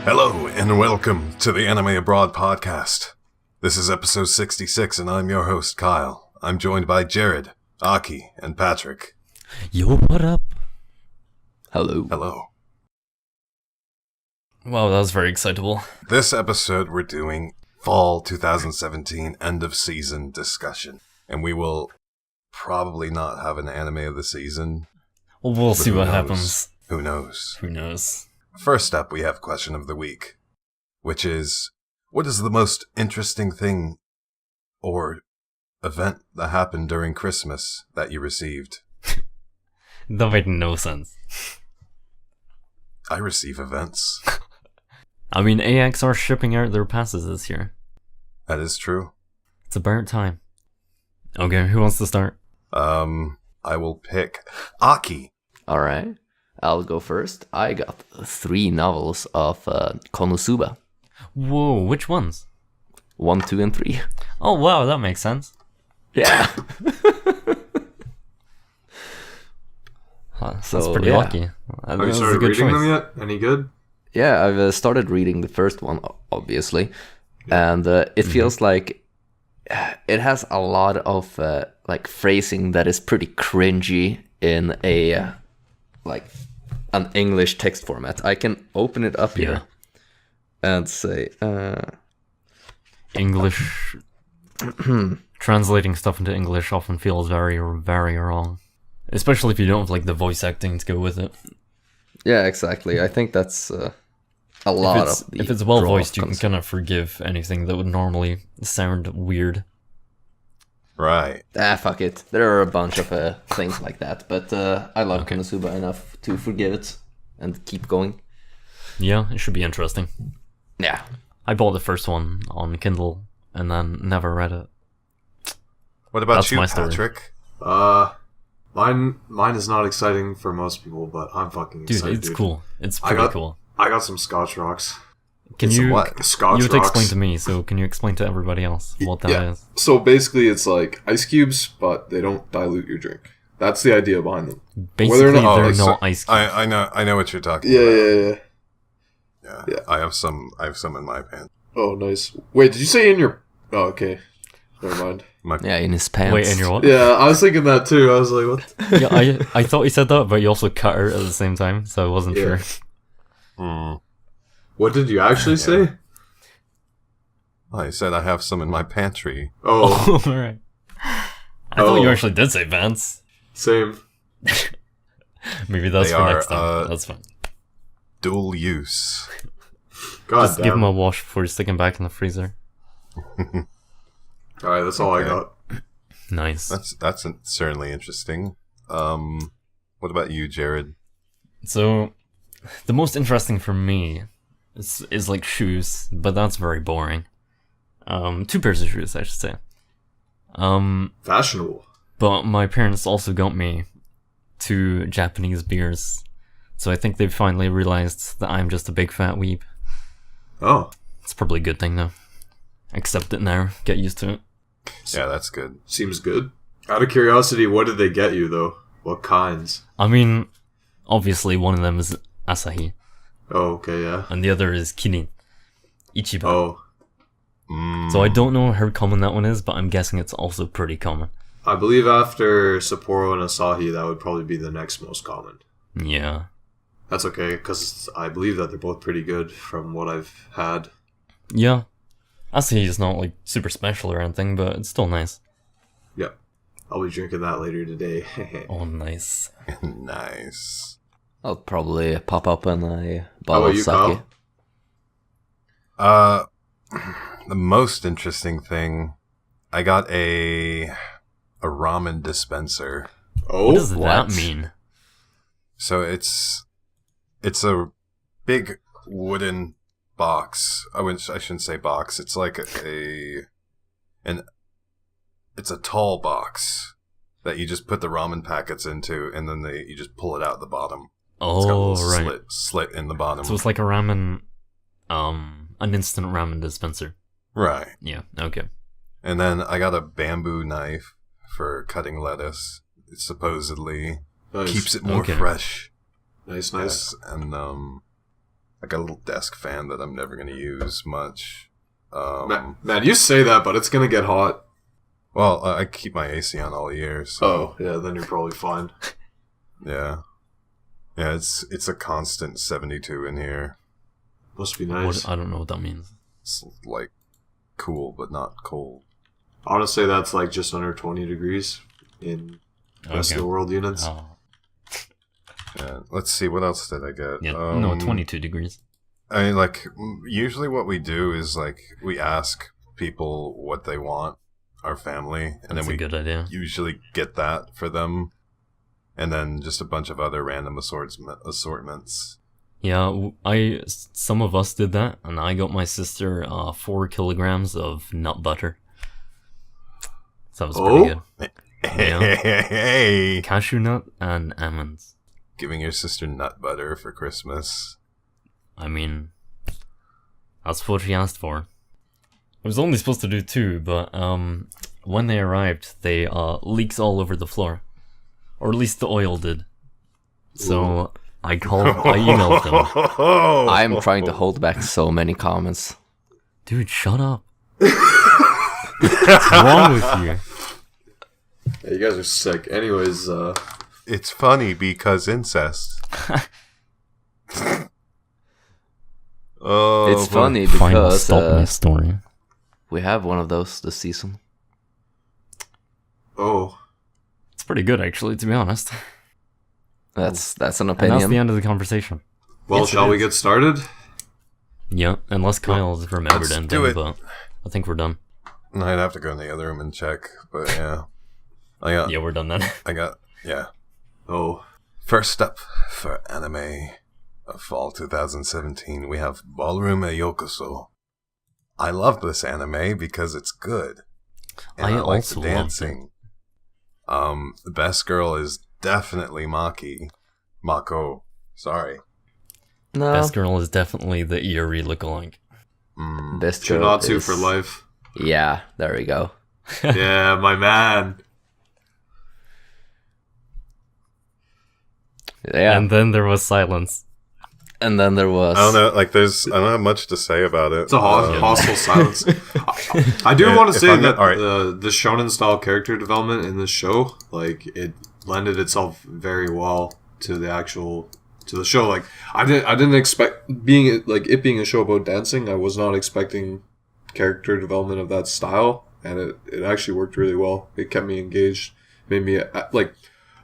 Hello, and welcome to the Anime Abroad podcast. This is episode 66, and I'm your host, Kyle. I'm joined by Jared, Ackee, and Patrick. Yo, what up? Hello. Hello. Wow, that was very excitable. This episode, we're doing Fall 2017 end of season discussion, and we will probably not have an anime of the season. Well, we'll see what happens. Who knows? Who knows? First up, we have question of the week, which is, what is the most interesting thing or event that happened during Christmas that you received? That made no sense. I receive events. I mean, AX are shipping out their passes this year. That is true. It's about time. Okay, who wants to start? I will pick Ackee. Alright, I'll go first. I got 3 novels of Konosuba. Whoa, which ones? 1, 2, and 3. Oh, wow, that makes sense. Yeah. That's pretty lucky. Have you started reading them yet? Any good? Yeah, I've started reading the first one, obviously. And it feels like it has a lot of like phrasing that is pretty cringy in a like an English text format. I can open it up here and say English. Translating stuff into English often feels very, very wrong. Especially if you don't have like the voice acting to go with it. Yeah, exactly. I think that's a lot of the if it's well draw voiced, you can concept. kind of forgive anything that would normally sound weird. Right. Fuck it. There are a bunch of things like that, but I love Konosuba enough to forgive it and keep going. Yeah, it should be interesting. Yeah. I bought the first one on Kindle and then never read it. What about That's you, my story. Patrick? Mine is not exciting for most people, but I'm fucking Dude, excited. it's cool. It's pretty cool. I got some Scotch rocks. Can Some you what? Scotch you had to rocks. explain to me, so can you explain to everybody else what that is? So basically, it's like ice cubes, but they don't dilute your drink. That's the idea behind them. Basically, not- they're like, not ice cubes. I know what you're talking Yeah, about. yeah. Yeah. I have some in my pants. Oh, nice. Wait, did you say in your? Oh, okay. Never mind. Yeah, in his pants. Wait, and you're what? Yeah, I was thinking that too. I was like, what? Yeah, I thought you said that, but you also cut her at the same time, so I wasn't Yeah. sure. What did you actually say? I said I have some in my pantry. Oh, Alright. I thought you actually did say pants. same. Maybe that's They for are, next time. That's fine. Dual use. God Just damn. give them a wash before you stick them back in the freezer. All right, that's all Okay. I got. Nice. That's certainly interesting. What about you, Jared? So, the most interesting for me is like shoes, but that's very boring. 2 pairs of shoes, I should say. Fashionable. But my parents also got me 2 Japanese beers, so I think they've finally realized that I'm just a big fat weeb. Oh, It's probably a good thing though. Accept it now, get used to it. Yeah, that's good. seems good. Out of curiosity, what did they get you though? What kinds? I mean, obviously one of them is Asahi, Oh, okay, yeah. and the other is Kirin. Ichiban. Oh, So I don't know how common that one is, but I'm guessing it's also pretty common. I believe after Sapporo and Asahi, that would probably be the next most common. Yeah. That's okay, because I believe that they're both pretty good from what I've had. Yeah. Asahi is not like super special or anything, but it's still nice. Yep. I'll be drinking that later today. Oh, nice. Nice. I'll probably pop up in a How bottle about of you, sake. Kyle? The most interesting thing, I got a ramen dispenser. Oh, What does what? that mean? So it's a big wooden box. I shouldn't say box. It's like it's a tall box that you just put the ramen packets into, and then you just pull it out the bottom. It's got a Oh, little right. slit in the bottom. So it's like a ramen, an instant ramen dispenser. Right. Yeah, okay. And then I got a bamboo knife for cutting lettuce. It supposedly nice. keeps it more Okay. fresh. Nice. Yes, and I got a little desk fan that I'm never gonna use much. Man, you say that, but it's gonna get hot. Well, I keep my AC on all year, so Oh, yeah, then you're probably fine. yeah. It's a constant 72 in here. Must be nice. I don't know what that means. It's like cool but not cold. I want to say that's like just under 20 degrees in rest of the world units. Oh. Yeah. Let's see, what else did I get? Yeah, no, 22 degrees. I mean, like, usually what we do is, like, we ask people what they want, our family, and That's then we a good idea. usually get that for them, and then just a bunch of other random assortments. Yeah, some of us did that, and I got my sister 4 kilograms of nut butter. So that was pretty good. Hey! Cashew nut and almonds. Giving your sister nut butter for Christmas. I mean, that's what she asked for. I was only supposed to do 2, but when they arrived, they leaks all over the floor. Or at least the oil did. So I emailed them. I'm trying to hold back so many comments. Dude, shut up. What's wrong with you? Yeah, you guys are sick. Anyways, It's funny because incest. Oh, It's funny Fine, because stop my story. we have one of those this season. oh, It's pretty good, actually, to be honest. That's an And opinion. that's the end of the conversation. well, Yes, it shall we is. get started? Yeah, unless Kyle's remembered let's anything, do it. but I think we're done. I'd have to go in the other room and check, but yeah. Yeah, we're done then. Yeah. Oh, First up for anime of fall 2017, we have Ballroom e Yokoso. I love this anime because it's good. And I I like also the loved dancing. The best girl is definitely Mako. Sorry. No, Best girl is definitely the Iori lookalike. best girl Shunatsu is... for life. Yeah, there we go. Yeah, my man. Yeah, And then there was silence. and then there was... I don't know, like, I don't have much to say about it. It's a hostile silence. I do Yeah, want to if say I'm that not- alright. the shonen style character development in this show, like, it lended itself very well to the show. Like, I didn't expect it being a show about dancing. I was not expecting character development of that style, and it actually worked really well. It kept me engaged, made me like.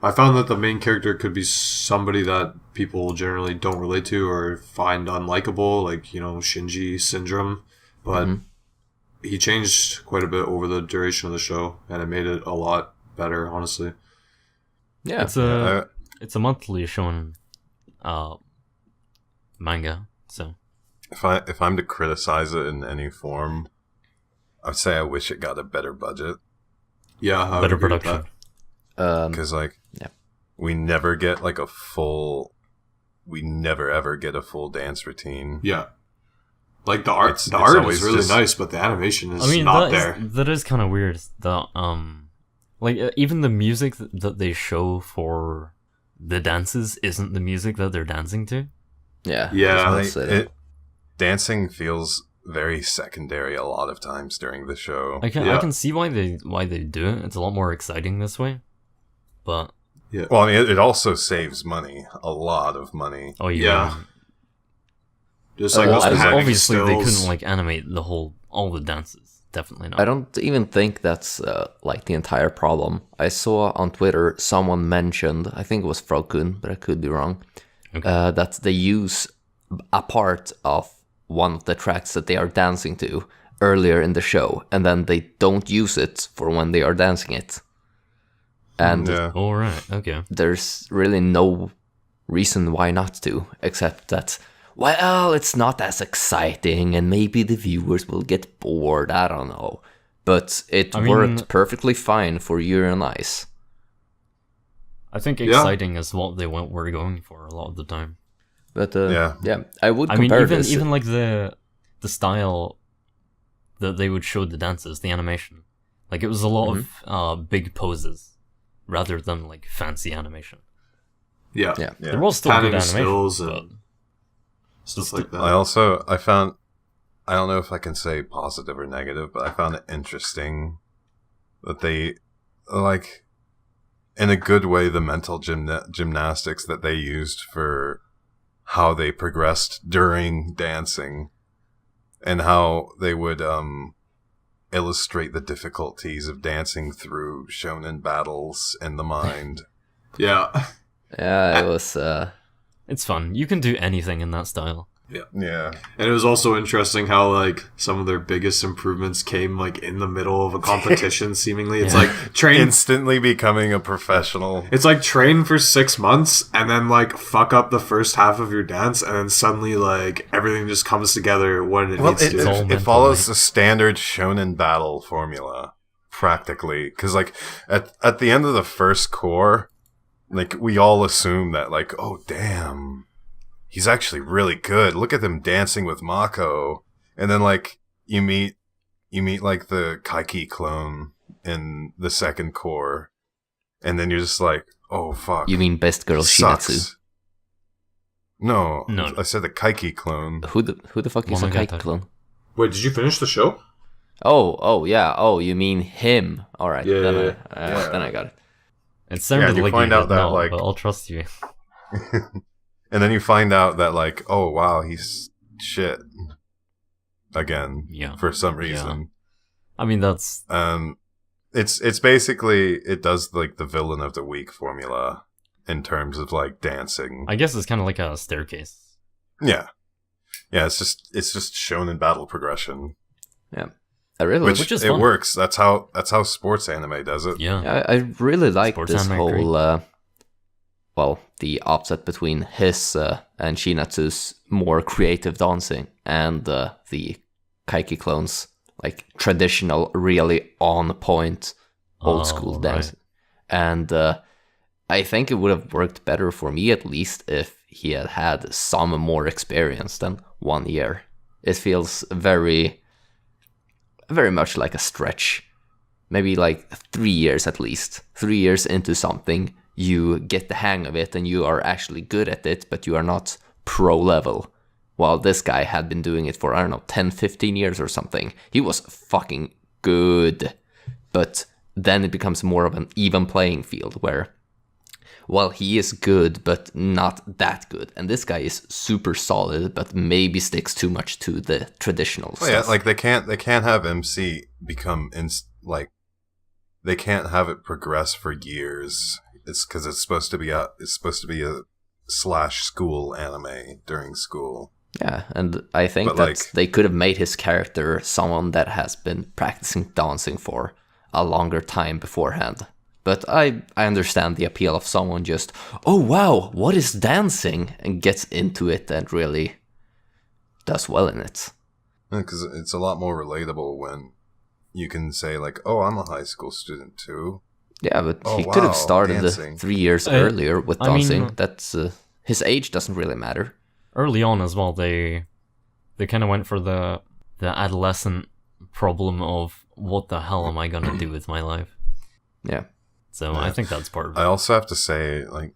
I found that the main character could be somebody that people generally don't relate to or find unlikable, like, Shinji syndrome. But he changed quite a bit over the duration of the show, and it made it a lot better, honestly. Yeah, It's a monthly shown manga, so If I'm to criticize it in any form, I'd say I wish it got a better budget. Yeah, I would better agree with production. Because, yeah. we never get, like, we never ever get a full dance routine. that. Yeah. Like, the art, It's the art always is really just- nice, but the animation is I mean, not there. that is kind of weird. That even the music that they show for the dances isn't the music that they're dancing to. yeah, Yeah, I Like, was gonna say that. dancing feels very secondary a lot of times during the show. I Yeah. can see why they do it. It's a lot more exciting this way. But Well, I mean, it also saves money, a lot of money. oh Yeah. Just like Well, those I- panic obviously they stills. couldn't like animate all the dances. Definitely not. I don't even think that's like the entire problem. I saw on Twitter someone mentioned, I think it was Frokun, but I could be wrong, Okay. that they use a part of one of the tracks that they are dancing to earlier in the show, and then they don't use it for when they are dancing it. And Yeah. All right. Okay. there's really no reason why not to, except that, well, it's not as exciting and maybe the viewers will get bored, I don't know. But it I mean- worked perfectly fine for Yuri on Ice. I think Yeah. exciting is what they were going for a lot of the time. But Yeah. I would I mean, compare even this. even like the style that they would show the dances, the animation, like it was a lot of big poses rather than like fancy animation. Yeah. Yeah. Yeah. There was still Panning good animation, stills but and stuff like that. I don't know if I can say positive or negative, but I found it interesting that they, like, in a good way, the mental gymnastics that they used for how they progressed during dancing and how they would illustrate the difficulties of dancing through shonen battles in the mind. Yeah. Yeah, it was. It's fun. You can do anything in that style. Yeah. And it was also interesting how, like, some of their biggest improvements came, like, in the middle of a competition, seemingly. It's like, train... Instantly becoming a professional. It's like, train for 6 months, and then, like, fuck up the first half of your dance, and then suddenly, like, everything just comes together when it needs to. It follows the standard shonen battle formula, practically. Because, like, at the end of the first core, like, we all assume that, like, oh, damn... he's actually really good. Look at them dancing with Mako. And then, like, you meet, like, the Kaiki clone in the second core. And then you're just like, oh, fuck. You mean Best Girl Shinatsu? No, I said the Kaiki clone. Who the fuck is a Kaiki clone? Wait, did you finish the show? Oh, yeah. Oh, you mean him. Alright, Yeah. Then I got it. It sounded you like find you out did that, not, like... but I'll trust you. And then you find out that, like, oh, wow, he's shit. Again. Yeah. For some reason. I mean, that's... It's basically, it does, like, the villain of the week formula in terms of, like, dancing. I guess it's kind of like a staircase. Yeah. Yeah, it's just shonen battle progression. Yeah. I really Which is it fun. works. That's how sports anime does it. Yeah. I really like Sports this anime whole the opposite between his and Shinatsu's more creative dancing and the Kaiki clones, like traditional, really on point, old school dancing. And I think it would have worked better for me, at least, if he had had some more experience than 1 year. It feels very, very much like a stretch. Maybe like 3 years at least. 3 years into something, you get the hang of it and you are actually good at it, but you are not pro level. While this guy had been doing it for, I don't know, 10, 15 years or something. He was fucking good. But then it becomes more of an even playing field where, well, he is good, but not that good. And this guy is super solid, but maybe sticks too much to the traditional stuff. Yeah, like they can't have MC become they can't have it progress for years. It's because it's supposed to be a slash school anime during school. Yeah, and I think But, that like, they could have made his character someone that has been practicing dancing for a longer time beforehand. But I understand the appeal of someone just, oh wow, what is dancing? And gets into it and really does well in it. Because it's a lot more relatable when you can say, like, oh, I'm a high school student too. Yeah, but Oh, he could have wow, started dancing. 3 years earlier with dancing. I mean, That's his age doesn't really matter. Early on as well, they kind of went for the adolescent problem of what the hell am I gonna do with my life? Yeah. So I think that's part of I it. also have to say, like,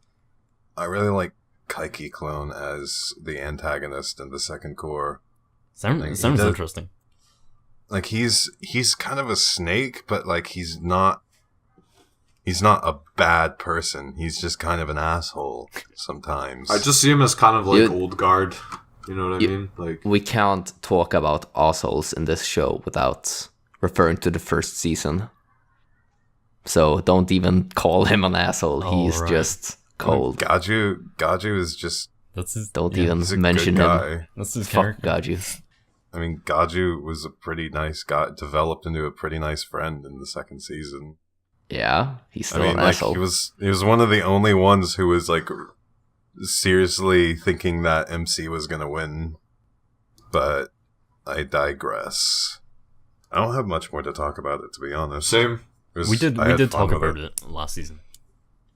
I really like Kaiki Clone as the antagonist in the second core. Sounds he does- interesting. Like, he's kind of a snake, but, like, he's not a bad person. He's just kind of an asshole sometimes. I just see him as kind of like You- old guard. You know what I mean? Like, We can't talk about assholes in this show without referring to the first season. So don't even call him an asshole. He's right. just cold. Gaju is just... That's his. Don't yeah, even he's a mention good him. guy. That's his Fuck character. Gaju. I mean, Gaju was a pretty nice guy, developed into a pretty nice friend in the second season. Yeah, he's still I mean, an like, asshole. he was one of the only ones who was, like, seriously thinking that MC was gonna win. But I digress. I don't have much more to talk about it, to be honest. same. We did I had talk fun with about it last season.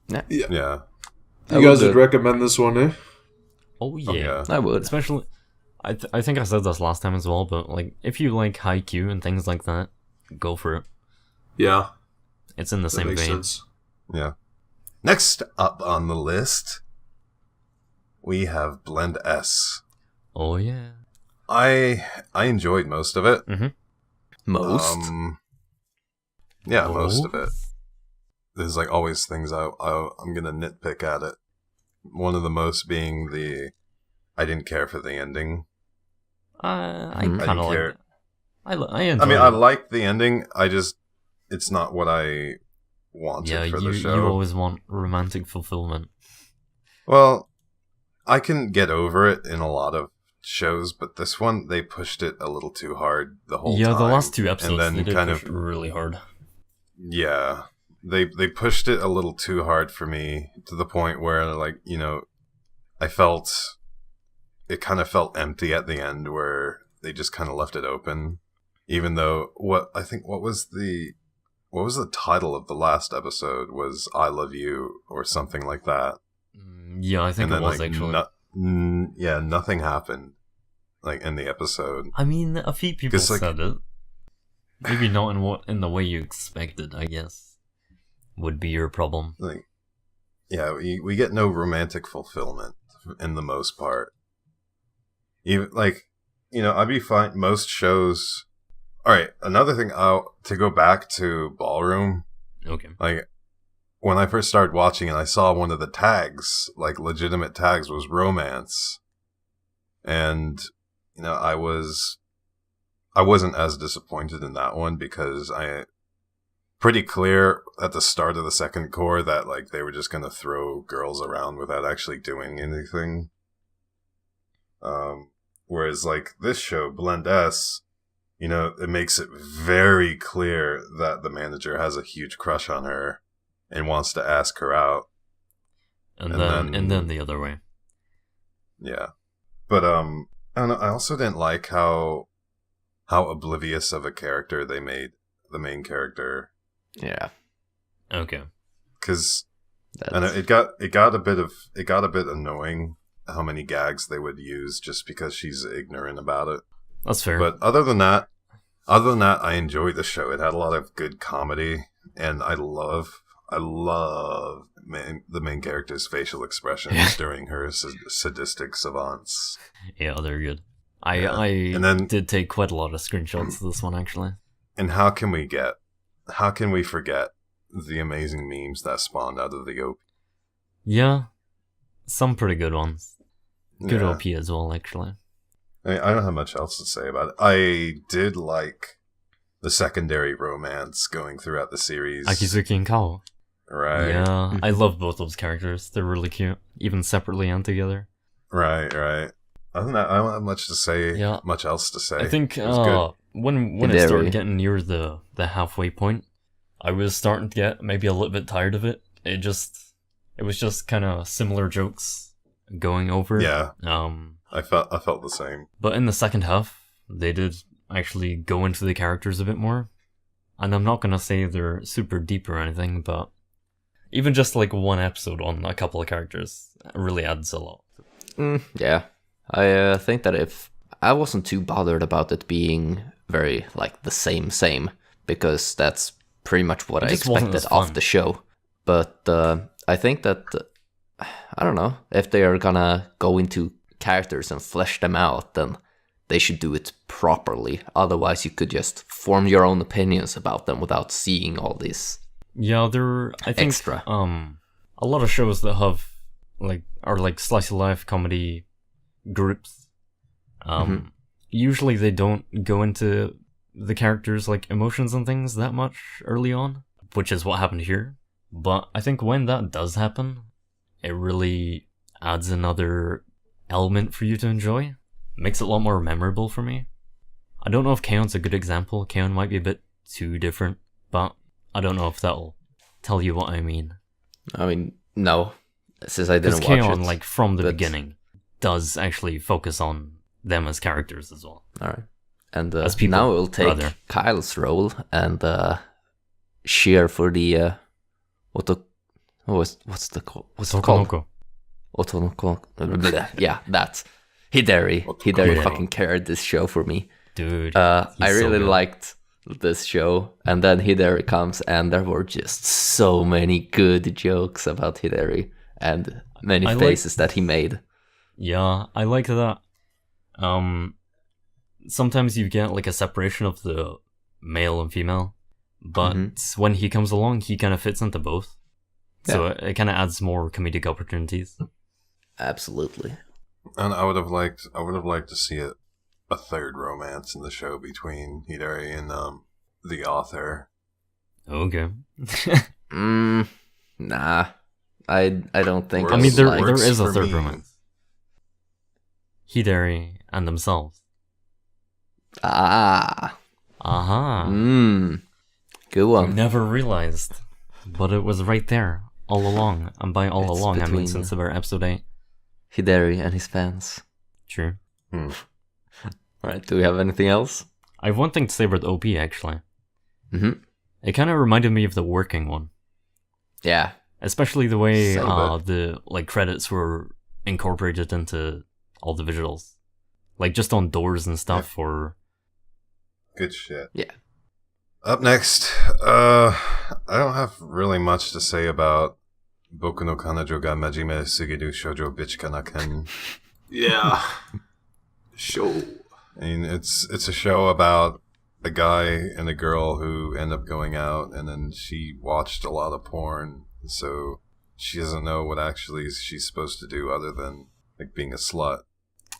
Yeah. You guys would recommend this one, eh? Oh yeah. Oh, yeah. I would. Especially, I think I said this last time as well, but like if you like Haikyuu and things like that, go for it. Yeah, It's in the that same makes vein. sense. Yeah. Next up on the list, we have Blend S. Oh yeah. I enjoyed most of it. Most. Yeah, Oh. most of it. There's like always things I'm gonna nitpick at it. One of the most being I didn't care for the ending. I Mhm. kind of like care. it. I enjoy I mean, it. I like the ending. It's not what I wanted Yeah, for the you show. always want romantic fulfillment. Well, I can get over it in a lot of shows, but this one they pushed it a little too hard the whole time. Yeah, the last 2 episodes and then they did kind push of it really hard. yeah, they pushed it a little too hard for me to the point where like I felt it kind of felt empty at the end where they just kind of left it open, even though what was the title of the last episode was "I Love You" or something like that. Yeah, I think And it then was like actually. nothing happened like in the episode. I mean, a few people 'Cause, like- said it. Maybe not in the way you expected, I guess. Would be your problem. Like, yeah, we get no romantic fulfillment in the most part. Even like, I'd be fine. Most shows. All right, another thing. To go back to Ballroom. Okay. Like, when I first started watching and I saw one of the tags, like legitimate tags, was romance, and I wasn't as disappointed in that one because pretty clear at the start of the second core that like they were just gonna throw girls around without actually doing anything. Whereas like this show, Blend S, it makes it very clear that the manager has a huge crush on her and wants to ask her out. And And then the other way. Yeah. But I don't know, I also didn't like how oblivious of a character they made the main character. Yeah. Okay. Cuz That's... I know it got a bit annoying how many gags they would use just because she's ignorant about it. That's fair. But other than that, I enjoyed the show. It had a lot of good comedy, and I love the main character's facial expressions during her sadistic savants. Yeah, they're good. Yeah. I And then- did take quite a lot of screenshots of this one, actually. And how can we forget the amazing memes that spawned out of the OP? Yeah. Some pretty good ones. Good Yeah. OP as well, actually. I don't have much else to say about it. I did like the secondary romance going throughout the series. Akizuki and Kao. Right. Yeah, I love both those characters. They're really cute, even separately and together. Right. Other than that, I don't have much else to say. I think It was good. when it Very. started getting near the halfway point, I was starting to get maybe a little bit tired of it. It was just kind of similar jokes going over. Yeah. I I felt the same. But in the second half, they did actually go into the characters a bit more. And I'm not gonna say they're super deep or anything, but even just like one episode on a couple of characters really adds a lot. Yeah. I think that if I wasn't too bothered about it being very like the same, because that's pretty much what It I just wasn't expected as of fun. the show. But I think that I don't know if they are gonna go into characters and flesh them out, then they should do it properly. Otherwise, you could just form your own opinions about them without seeing all these. Yeah, I think Extra. a lot of shows that have are slice of life comedy groups. Usually they don't go into the characters' like emotions and things that much early on, which is what happened here. But I think when that does happen, it really adds another element for you to enjoy. Makes it a lot more memorable for me. I don't know if Kaon's a good example. Kaon might be a bit too different, but I don't know if that'll tell you what I mean. I mean, no, since I Because didn't watch Kaon, it. like from the but- beginning, does actually focus on them as characters as well. All right. And As people, now we'll take rather. Kyle's role and cheer for the what's it called? Tokonoko. Otonoko. Yeah, that. Hidari. Hidari fucking carried this show for me. Dude, I he's so really good. liked this show, and then Hidari comes, and there were just so many good jokes about Hidari and many I like- faces that he made. Yeah, I like that. sometimes you get like a separation of the male and female, but when he comes along, he kind of fits into both. So it kind of adds more comedic opportunities. Absolutely. And I would have liked to see a third romance in the show between Hidari and the author. Okay. Nah. I don't think. I mean, there Works is a for third me. romance. Hidari and themselves. Ah. Aha. Good I one. never realized, but it was right there all along. And by all It's along, I mean between- since the very episode 8. Hidari and his fans. True. Alright, do we have anything else? I have one thing to say about OP actually. Mm-hmm. It kind of reminded me of the working one, Yeah. especially the way Some the like credits were incorporated into all the visuals, like just on doors and stuff. Or Good shit. Yeah. Up next, I don't have really much to say about Boku no Kanajo ga Majime Sugiru Shoujo Bichika Naken. Yeah. Show. I mean, it's a show about a guy and a girl who end up going out, and then she watched a lot of porn, so she doesn't know what actually she's supposed to do other than like being a slut.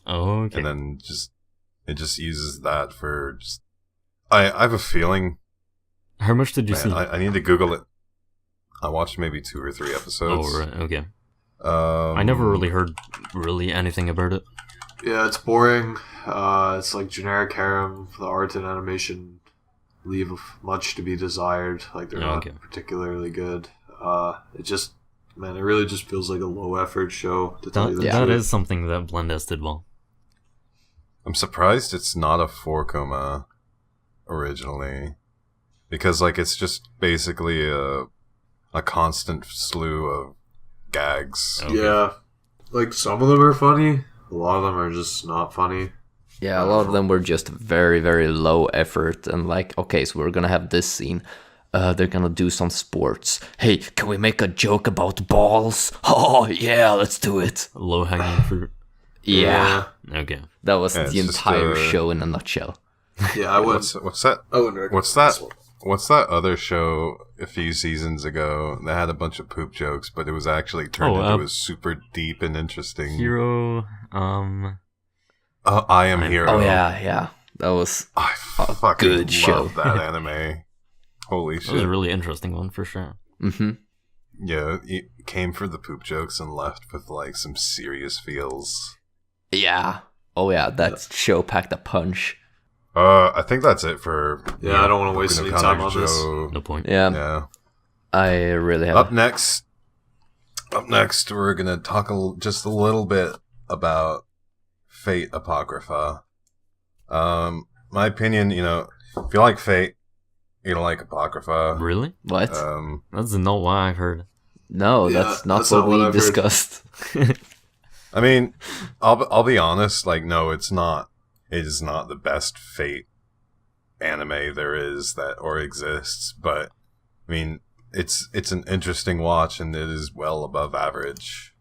oh, okay. And then it just uses that for just. I have a feeling. How much did you Man, see? I need to Google it. I watched maybe 2 or 3 episodes. Oh, right. Okay. I I never really heard anything about it. Yeah, it's boring. It's like generic harem. The art and animation leave much to be desired. Like they're not Okay. particularly good. It really just feels like a low effort show. To tell you the That truth. is something that Blendes did well. I'm surprised it's not a 4 originally, because like it's just basically a constant slew of gags. Okay. Yeah, like some of them are funny. A lot of them are just not funny. Yeah, a lot of them were just very, very low effort and like, okay, so we're gonna have this scene. They're gonna do some sports. Hey, can we make a joke about balls? Oh, yeah, let's do it. Low hanging fruit. Yeah. Okay. That was Yeah, it's the just, entire show in a nutshell. Yeah, I wouldn't. What's that? I wouldn't recommend What's that? this one. What's that other show a few seasons ago that had a bunch of poop jokes, but it was actually turned into a super deep and interesting Hero. I Am Hero. Oh, yeah. That was I fucking good love show. that anime. Holy That was a shit. really interesting one for sure. Yeah, it came for the poop jokes and left with like some serious feels. Yeah. Oh, yeah, that show packed a punch. I think that's it for Yeah, I don't want to waste Boku any no time on this. Kanajo. No point. Yeah, Yeah. I really have. Up next, we're gonna talk just a little bit about Fate Apocrypha. My opinion, if you like Fate, you don't like Apocrypha. Really? What? That's not what I've heard. No, Yeah, that's not that's what not what we I've heard. discussed. I mean, I'll be honest. Like, no, it's not. It is not the best Fate anime there is or exists. But I mean, it's an interesting watch, and it is well above average.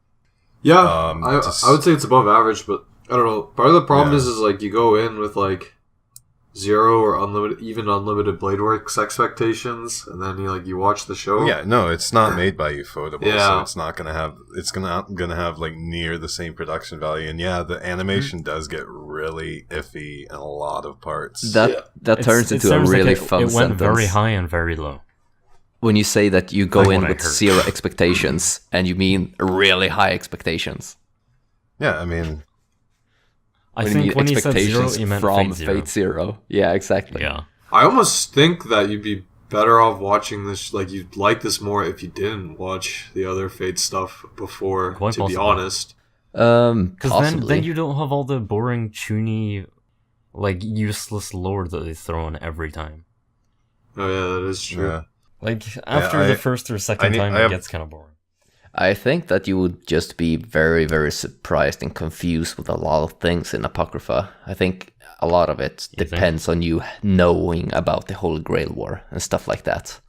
Yeah, Just- I would say it's above average, but I don't know. Part of the problem Yeah. is like you go in with like zero or unlimited Blade Works expectations, and then you watch the show. Yeah, no, it's not made by Ufotable, so Yeah. it's not gonna have. It's gonna have like near the same production value, and yeah, the animation does get really iffy in a lot of parts. That turns into a really fun it went sentence. very high and very low. When you say that you go Like in what I with heard. 0 expectations, and you mean really high expectations. Yeah, I mean, I When you think mean when he said zero, expectations he meant from Fate Zero. Zero. Yeah, exactly. Yeah. I almost think that you'd be better off watching this. Like you'd like this more if you didn't watch the other Fate stuff before. Quite to be possible. honest. Because Possibly. then you don't have all the boring, chuny, like useless lore that they throw in every time. Oh yeah, that is true. yeah. Like after I- the first or second time, I it have- gets kind of boring. I think that you would just be very, very surprised and confused with a lot of things in Apocrypha. I think a lot of it You think? depends on you knowing about the Holy Grail War and stuff like that.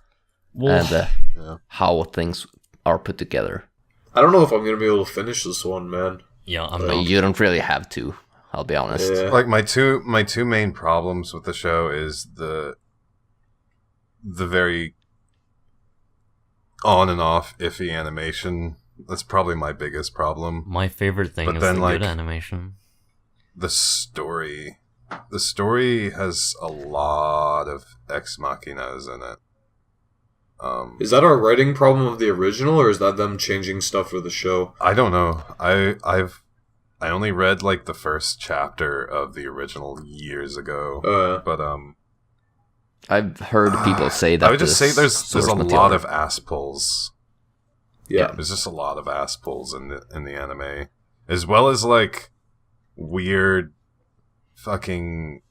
Well, And how things are put together. I don't know if I'm gonna be able to finish this one, man. yeah, I'm But not. you don't really have to. I'll be honest. Yeah. Like my two main problems with the show is the very on and off iffy animation. That's probably my biggest problem. My favorite thing But is then, the like, good animation. The story has a lot of ex machinas in it. Is that our writing problem of the original, or is that them changing stuff for the show? I don't know. I only read like the first chapter of the original years ago. But I've heard people say that. I would just say there's source a material- lot of ass pulls. Yeah. There's just a lot of ass pulls in the anime, as well as like weird, fucking,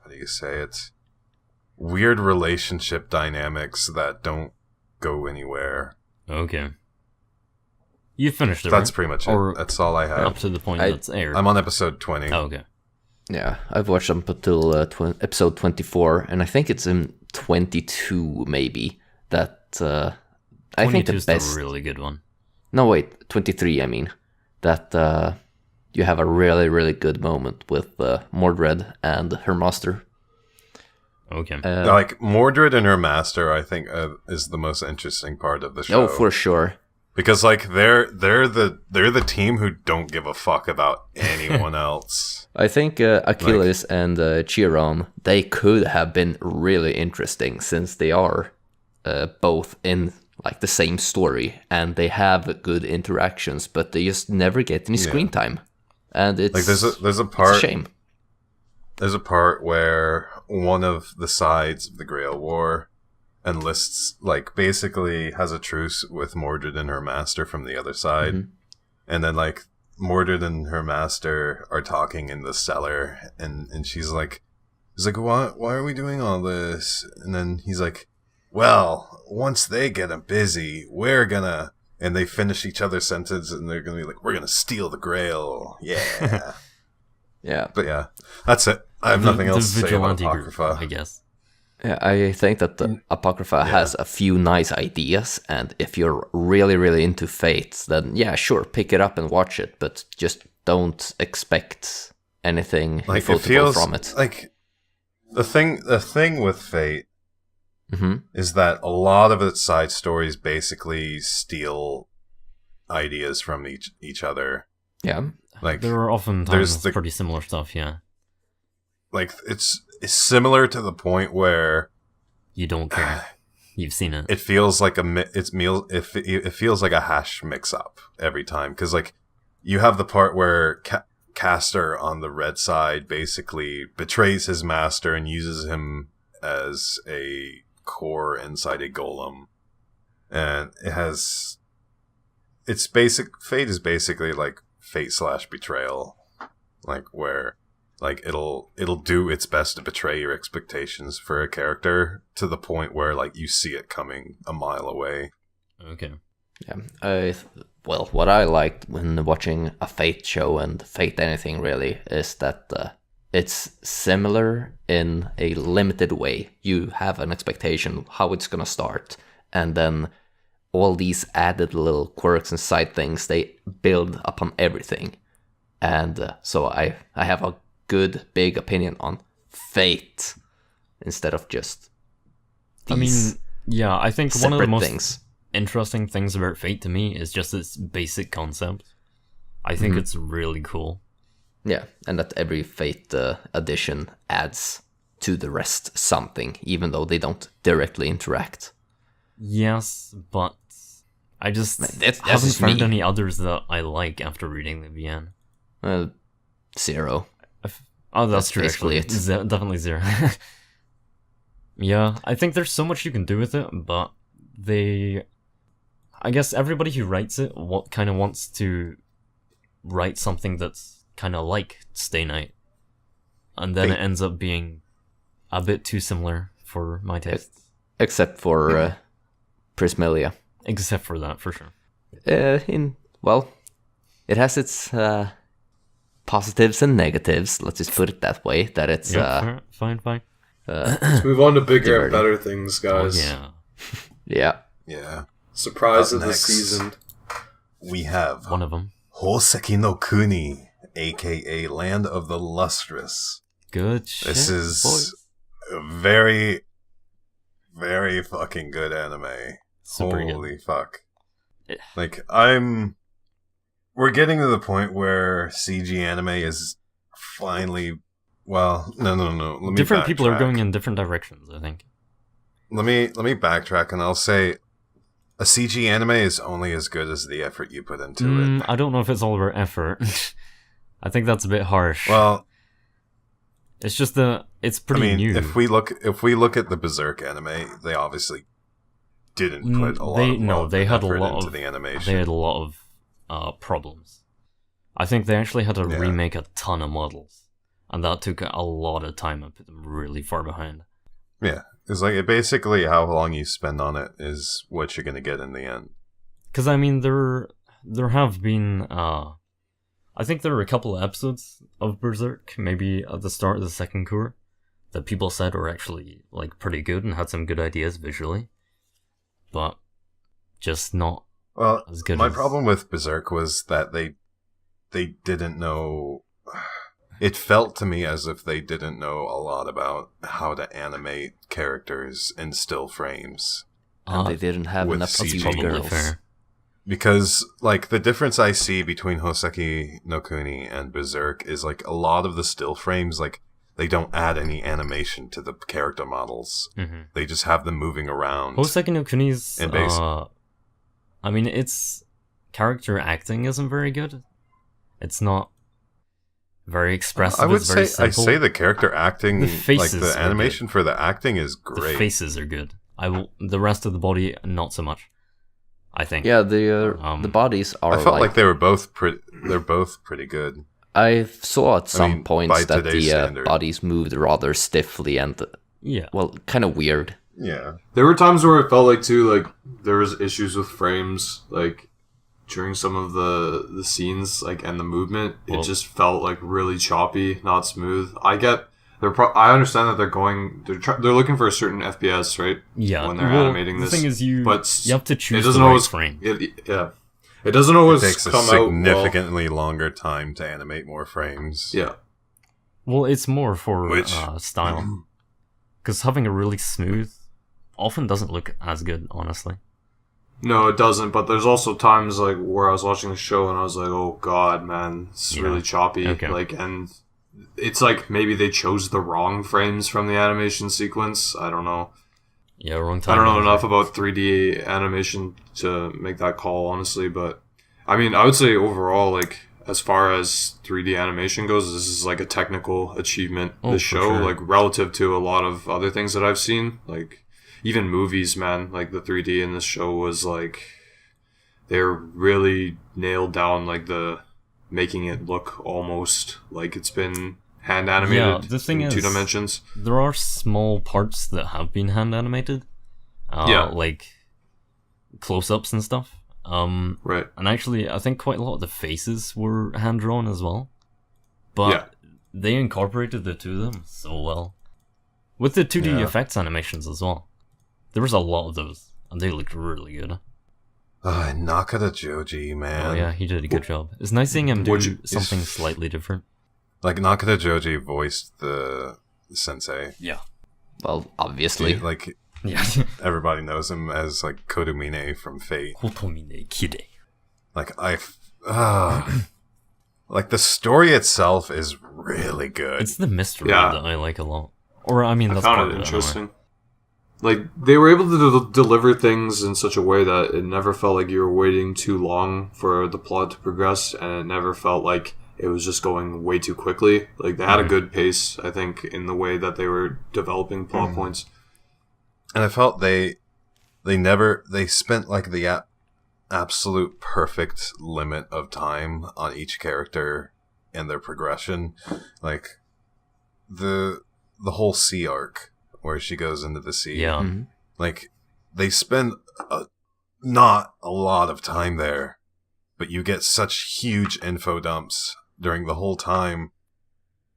how do you say it? Weird relationship dynamics that don't go anywhere. Okay. You finished it, That's right? pretty much it. Or That's all I up have. to the point I- that's aired. I'm on episode 20. Oh, okay. Yeah, I've watched up until episode 24, and I think it's in 22 maybe that I think the 22 is best. the really good one. No, wait, 23. I mean that you have a really really good moment with Mordred and her master. Okay. Like Mordred and her master, I think is the most interesting part of the show. Oh, for sure. Because like they're the team who don't give a fuck about anyone else. I think Achilles and Chiron, they could have been really interesting since they are both in like the same story and they have good interactions, but they just never get any screen time, and it's Like there's a it's part a shame. There's a part where one of the sides of the Grail War enlists, like, basically has a truce with Mordred and her master from the other side. Mhm. And then, like, Mordred and her master are talking in the cellar, and she's like, why are we doing all this? And then he's like, well, once they get busy, we're gonna... And they finish each other's sentence, and they're gonna be like, we're gonna steal the Grail. Yeah. Yeah. But yeah, that's it. I have nothing else to say about vigilante group, Apocrypha. I guess. Yeah, I think that the Apocrypha has a few nice ideas, and if you're really, really into Fate, then yeah, sure, pick it up and watch it, but just don't expect anything Like, it ufotable feels from it. like the thing with Fate Hmm. is that a lot of its side stories basically steal ideas from each other. Yeah. Like There are often there's times the- pretty similar stuff, yeah. like it's similar to the point where You don't care. You've seen it. it feels like it feels like a hash mix up every time, because like you have the part where Castor on the red side basically betrays his master and uses him as a core inside a golem, and Fate is basically like Fate/betrayal, like where like it'll do its best to betray your expectations for a character to the point where like you see it coming a mile away. Okay. Yeah. Well, what I liked when watching a Fate show and Fate anything really is that it's similar in a limited way. You have an expectation how it's gonna start, and then all these added little quirks and side things, they build upon everything. And so I have a good big opinion on Fate instead of just I mean, these yeah, I think one of the separate most things. interesting things about Fate to me is just its basic concept. I think it's really cool. Yeah, and that every Fate edition adds to the rest something, even though they don't directly interact. Yes, but I just That's haven't just found me. any others that I like after reading the VN. Zero. Oh, That's that's true. basically Actually. it. Definitely zero. Yeah, I think there's so much you can do with it, but I guess everybody who writes it kind of wants to write something that's kind of like Stay Night, and then it ends up being a bit too similar for my taste. Except for Prismelia. Except for that, for sure. Well, it has its positives and negatives, let's just put it that way, that it's Yeah, fine. Let's move on to bigger and Diverting. better things, Oh, guys. yeah. yeah. Yeah. Surprise Up of the next. season. We have One of them. Sookie No Kuni, aka Land of the Lustrous. Good shit. This is boys. a very, very fucking good anime. Super Holy good. fuck. Yeah. Like, we're getting to the point where CG anime is finally, well, no. Let me Different people are backtrack. going in different directions, I think. Let me backtrack, and I'll say a CG anime is only as good as the effort you put into it. I don't know if it's all about effort. I think that's a bit harsh. Well, it's just it's pretty new. if we look at the Berserk anime, they obviously didn't put a lot of they had a effort lot into of the animation. They had a lot of problems. I think they actually had to Yeah. remake a ton of models, and that took a lot of time and put them really far behind. Yeah, it's like basically how long you spend on it is what you're gonna get in the end. Because I mean, there have been I think there were a couple of episodes of Berserk, maybe at the start of the second cour, that people said were actually like pretty good and had some good ideas visually, but just not Well, as good. my as... problem with Berserk was that they didn't know. It felt to me as if they didn't know a lot about how to animate characters in still frames. And they didn't have with enough CG. cute probably girls. fair. Because, like, the difference I see between Sookie No Kuni and Berserk is, like, a lot of the still frames, like, they don't add any animation to the character models. Mm-hmm. They just have them moving around. Hoseki no Kuni's, And base- I mean, its character acting isn't very good. It's not very expressive. I would it's very say I simple. say the character acting, The like faces the are animation for the acting is The great. faces are good. The rest of the body, not so much. I think. Yeah, the bodies are. I felt like they were both pretty. They're both pretty good. I saw at some mean, by points that today's the standard. bodies moved rather stiffly and, Yeah. well, kind of weird. Yeah. There were times where it felt like too, like there was issues with frames, like during some of the scenes, like and the movement. Well- It just felt like really choppy, not smooth. I understand that they're looking for a certain FPS, right? Yeah. When they're well, animating this, the thing is, you but have to choose it the doesn't right always frame. It doesn't always It takes a come out well. significantly longer time to animate more frames. Yeah. Well, it's more for Which- style. Because having a really smooth often doesn't look as good, honestly. No, it doesn't. But there's also times like where I was watching the show and I was like, "Oh God, man, it's Yeah. really choppy." Okay. Like, and it's like maybe they chose the wrong frames from the animation sequence. I don't know. Yeah, wrong time. I don't know enough about 3D animation to make that call, honestly. But I mean, I would say overall, like as far as 3D animation goes, this is like a technical achievement. Oh, This for show, sure. like relative to a lot of other things that I've seen, like even movies, man. Like the 3D in this show was like they're really nailed down, like the making it look almost like it's been hand animated. Yeah, the thing in is- 2 dimensions. There are small parts that have been hand animated. Yeah. Like close-ups and stuff. Right. And actually, I think quite a lot of the faces were hand drawn as well. But Yeah. they incorporated the two of them so well. With the 2D Yeah. effects animations as well. There was a lot of those, and they looked really good. Nakata Joji, man. Oh yeah, he did a good job. It's nice seeing him do Would you- something slightly different. Like Nakata Joji voiced the sensei. Yeah. Well, obviously. Like Yeah. everybody knows him as like Kodumine from Fate. Kotomine Kide. Like like the story itself is really good. It's the mystery Yeah. that I like a lot. Or, I mean, I that's part found of it it interesting. Like they were able to deliver things in such a way that it never felt like you were waiting too long for the plot to progress, and it never felt like it was just going way too quickly. Like they had a good pace, I think, in the way that they were developing plot points. And I felt they spent like the absolute perfect limit of time on each character and their progression. Like the whole sea arc where she goes into the sea. Yeah. Mhm. Like they spend not a lot of time there, but you get such huge info dumps during the whole time.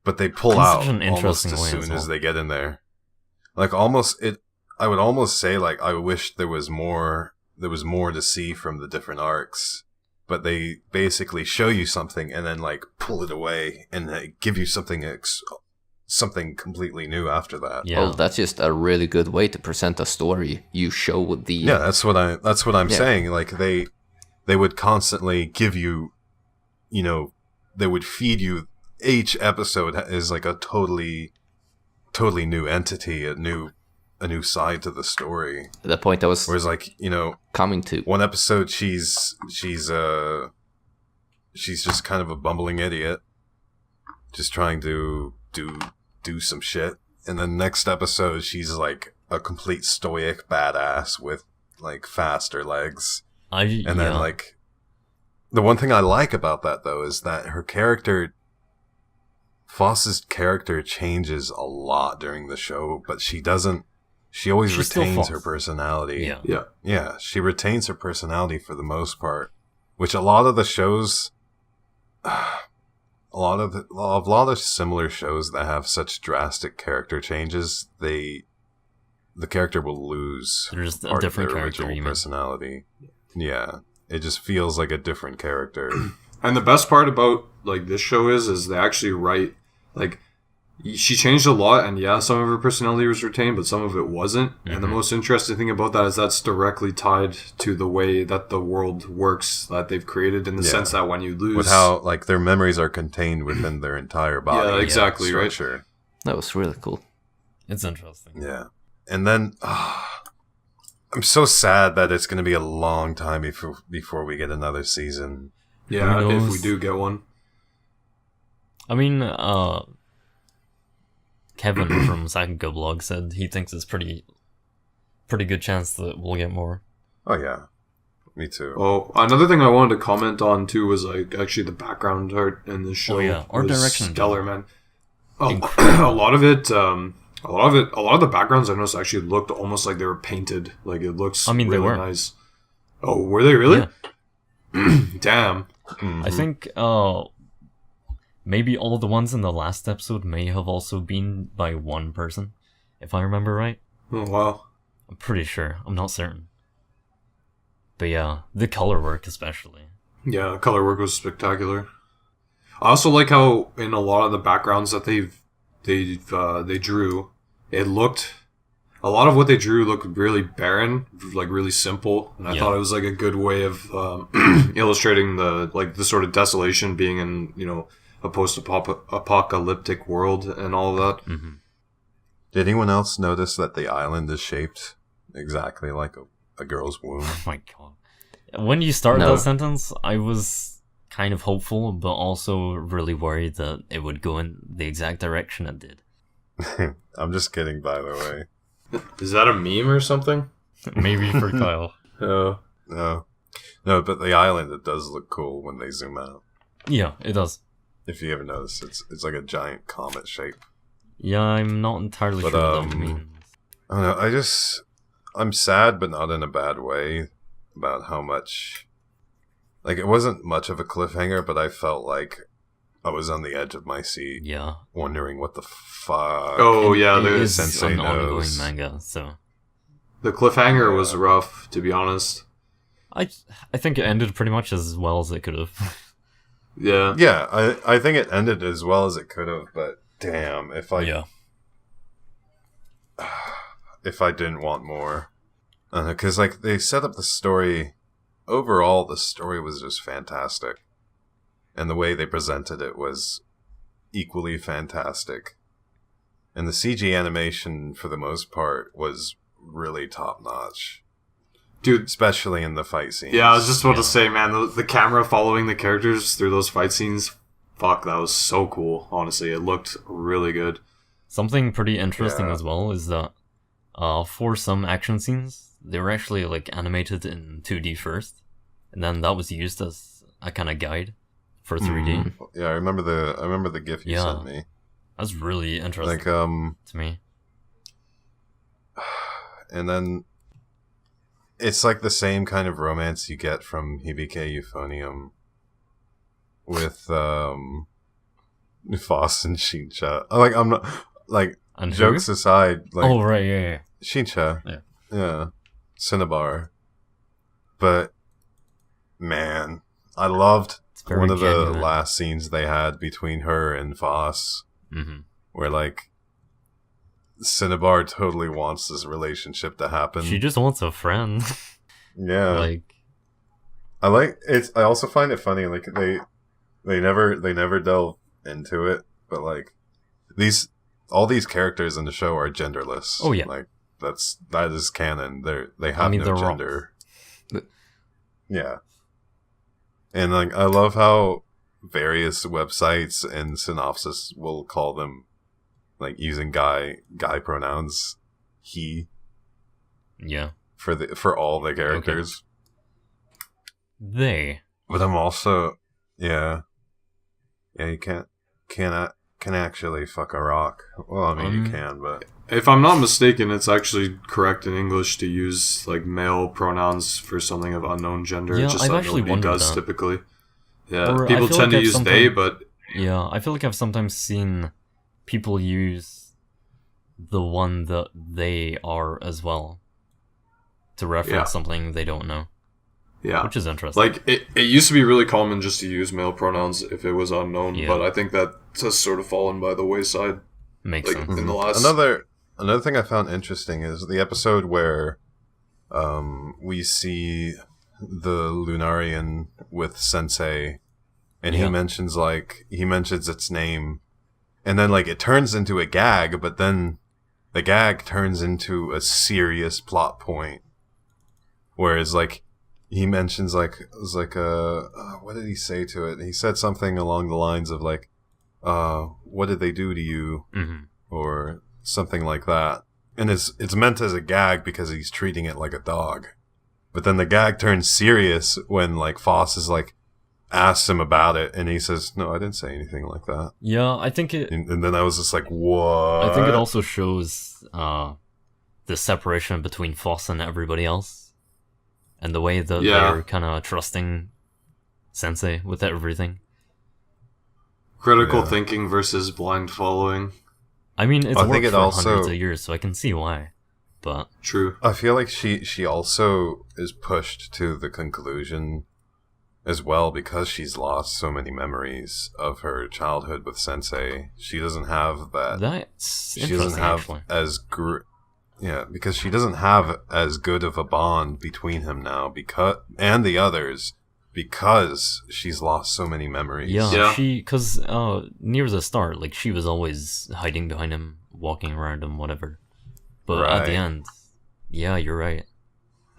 But they pull In out such an almost interesting as way soon as as well. they get in there. Like I would almost say like I wish there was more to see from the different arcs but they basically show you something and then like pull it away and they give you something something completely new after that. Yeah. Oh, that's just a really good way to present a story. You show the Yeah, that's what I'm saying. Like they would constantly give you, you know, they would feed you. Each episode is like a totally new entity, a new side to the story. the point I was Whereas, like, you know, coming to. one episode she's just kind of a bumbling idiot, just trying to do some shit, and then next episode she's like a complete stoic badass with like faster legs. And then like the one thing I like about that though is that her character, Foss's character, changes a lot during the show, but she always She's still retains Foss. her personality. Yeah. She retains her personality for the most part, which a lot of the shows, a lot of similar shows that have such drastic character changes, the character will lose They're just a part of different their character, original you mean? personality. Yeah, it just feels like a different character. And the best part about like this show is they actually write like she changed a lot, and yeah, some of her personality was retained, but some of it wasn't. And the most interesting thing about that is that's directly tied to the way that the world works that they've created, in the sense that when you lose, With how like their memories are contained within their entire body. Yeah, exactly, right? Structure. That was really cool. It's interesting. Yeah. And then I'm so sad that it's going to be a long time before we get another season. Yeah, Who if knows? we do get one. I mean, Kevin from Sakako Blog said he thinks it's pretty good chance that we'll get more. Oh yeah, me too. Oh, another thing I wanted to comment on too was like actually the background art in this show. Oh, yeah. Art was direction, stellar, man. A Incredible. lot of the backgrounds I noticed actually looked almost like they were painted. Like it looks. I mean, they really were. nice. Oh, were they really? Yeah. Damn. I think maybe all the ones in the last episode may have also been by one person, if I remember right. Oh wow. I'm pretty sure. I'm not certain. But yeah, the color work especially. Yeah, the color work was spectacular. I also like how in a lot of the backgrounds that they drew, it looked. A lot of what they drew looked really barren, like really simple, and I thought it was like a good way of illustrating the sort of desolation being in, you know, a post-apocalyptic world and all of that. Mm-hmm. Did anyone else notice that the island is shaped exactly like a girl's womb? Oh my god. When you started No. that sentence, I was kind of hopeful, but also really worried that it would go in the exact direction it did. I'm just kidding, by the way. Is that a meme or something? Maybe for Kyle. No, but the island, it does look cool when they zoom out. Yeah, it does. If you ever notice, it's like a giant comet shape. Yeah, I'm not entirely But, sure what that means. I don't know. I'm sad, but not in a bad way, about how much. Like, it wasn't much of a cliffhanger, but I felt like I was on the edge of my seat, Yeah. wondering what the fuck. Oh And yeah, it there's is Sensei an ongoing knows. manga, so the cliffhanger was rough, to be honest. I think it ended pretty much as well as it could have. Yeah. Yeah, I think it ended as well as it could have, but damn, if I didn't want more. Because, like, they set up the story. Overall, the story was just fantastic. And the way they presented it was equally fantastic. And the CG animation, for the most part, was really top-notch. Dude, Especially in the fight scenes. yeah, I was just about to say, man, the camera following the characters through those fight scenes, fuck, that was so cool, honestly. It looked really good. Something pretty interesting Yeah. as well is that for some action scenes, they were actually like animated in 2D first, and then that was used as a kind of guide for 3D. Yeah, I remember the GIF you Yeah. sent me. That's really interesting Like, to me. and then it's like the same kind of romance you get from Hibike Euphonium with Foss and Shincha. Like, I'm not like And who? jokes aside, like Oh right, yeah. Shincha, Yeah. Cinnabar. But man, I loved very one of the genuine. last scenes they had between her and Foss, where like Cinnabar totally wants this relationship to happen. She just wants a friend. Yeah, Like, I like it. I also find it funny, like they never delve into it, but like all these characters in the show are genderless. Oh, yeah. Like that is canon. They have they're no wrong. gender. Yeah, and like I love how various websites and synopsis will call them like using guy pronouns, he, yeah. for all the characters. They. But I'm also, you can't actually fuck a rock. Well, I mean you can, but If I'm not mistaken, it's actually correct in English to use like male pronouns for something of unknown gender. Yeah, It's just I've that actually nobody wondered does that. typically. Yeah, Or I people feel tend like to I've use they, sometime- but Yeah, I feel like I've sometimes seen people use the one that they are as well to reference Yeah. something they don't know, yeah, which is interesting. like it used to be really common just to use male pronouns if it was unknown, Yeah. but I think that has sort of fallen by the wayside. Makes Like sense. in the last another thing I found interesting is the episode where we see the Lunarian with Sensei, and Yeah. he mentions its name, and then like it turns into a gag, but then the gag turns into a serious plot point. Whereas like he mentions like it was like what did he say to it? He said something along the lines of like, what did they do to you? Or something like that. And it's meant as a gag because he's treating it like a dog. But then the gag turns serious when like Foss is like asks him about it, and he says, "No, I didn't say anything like that." Yeah, I think it. And then I was just like, "What?" I think it also shows the separation between Foss and everybody else, and the way that Yeah. they're kind of trusting Sensei with everything. critical Yeah. thinking versus blind following. I mean, it's I worked think it for also- hundreds of years, so I can see why. But True. I feel like she also is pushed to the conclusion as well because she's lost so many memories of her childhood with Sensei. She doesn't have that. that's She doesn't interesting, have actually. as because she doesn't have as good of a bond between him now and the others because she's lost so many memories. Yeah, because near the start, like, she was always hiding behind him, walking around him, whatever. But at the Right. end, yeah, you're right.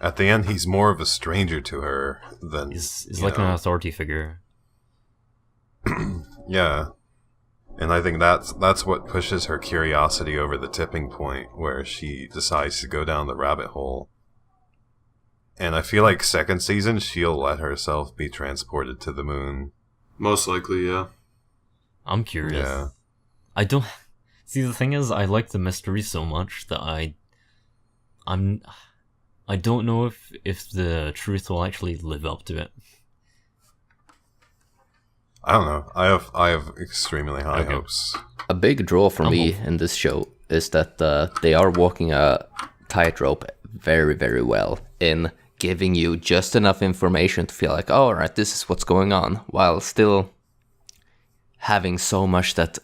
At the end, he's more of a stranger to her than He's you like know. an authority figure. Yeah. And I think that's what pushes her curiosity over the tipping point where she decides to go down the rabbit hole. And I feel like second season she'll let herself be transported to the moon. Most likely, yeah. I'm curious. Yeah. I don't see. The thing is, I like the mystery so much that I don't know if the truth will actually live up to it. I don't know. I have extremely high Okay. hopes. A big draw for I'm me hopeful. in this show is that they are walking a tightrope very, very well in giving you just enough information to feel like, oh, all right, this is what's going on, while still having so much that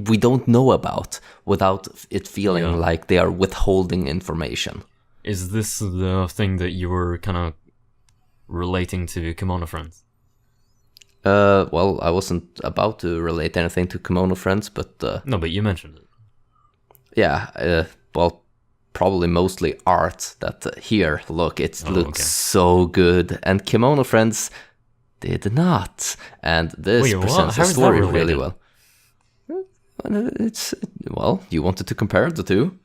we don't know about without it feeling Yeah. like they are withholding information. Is this the thing that you were kind of relating to Kimono Friends? Well, I wasn't about to relate anything to Kimono Friends, but No, but you mentioned it. yeah, well, probably mostly art that here, look, it looks okay. so good. And Kimono Friends did not. And this Wait, what? presents How the is that story really related? well. Well, you wanted to compare the two?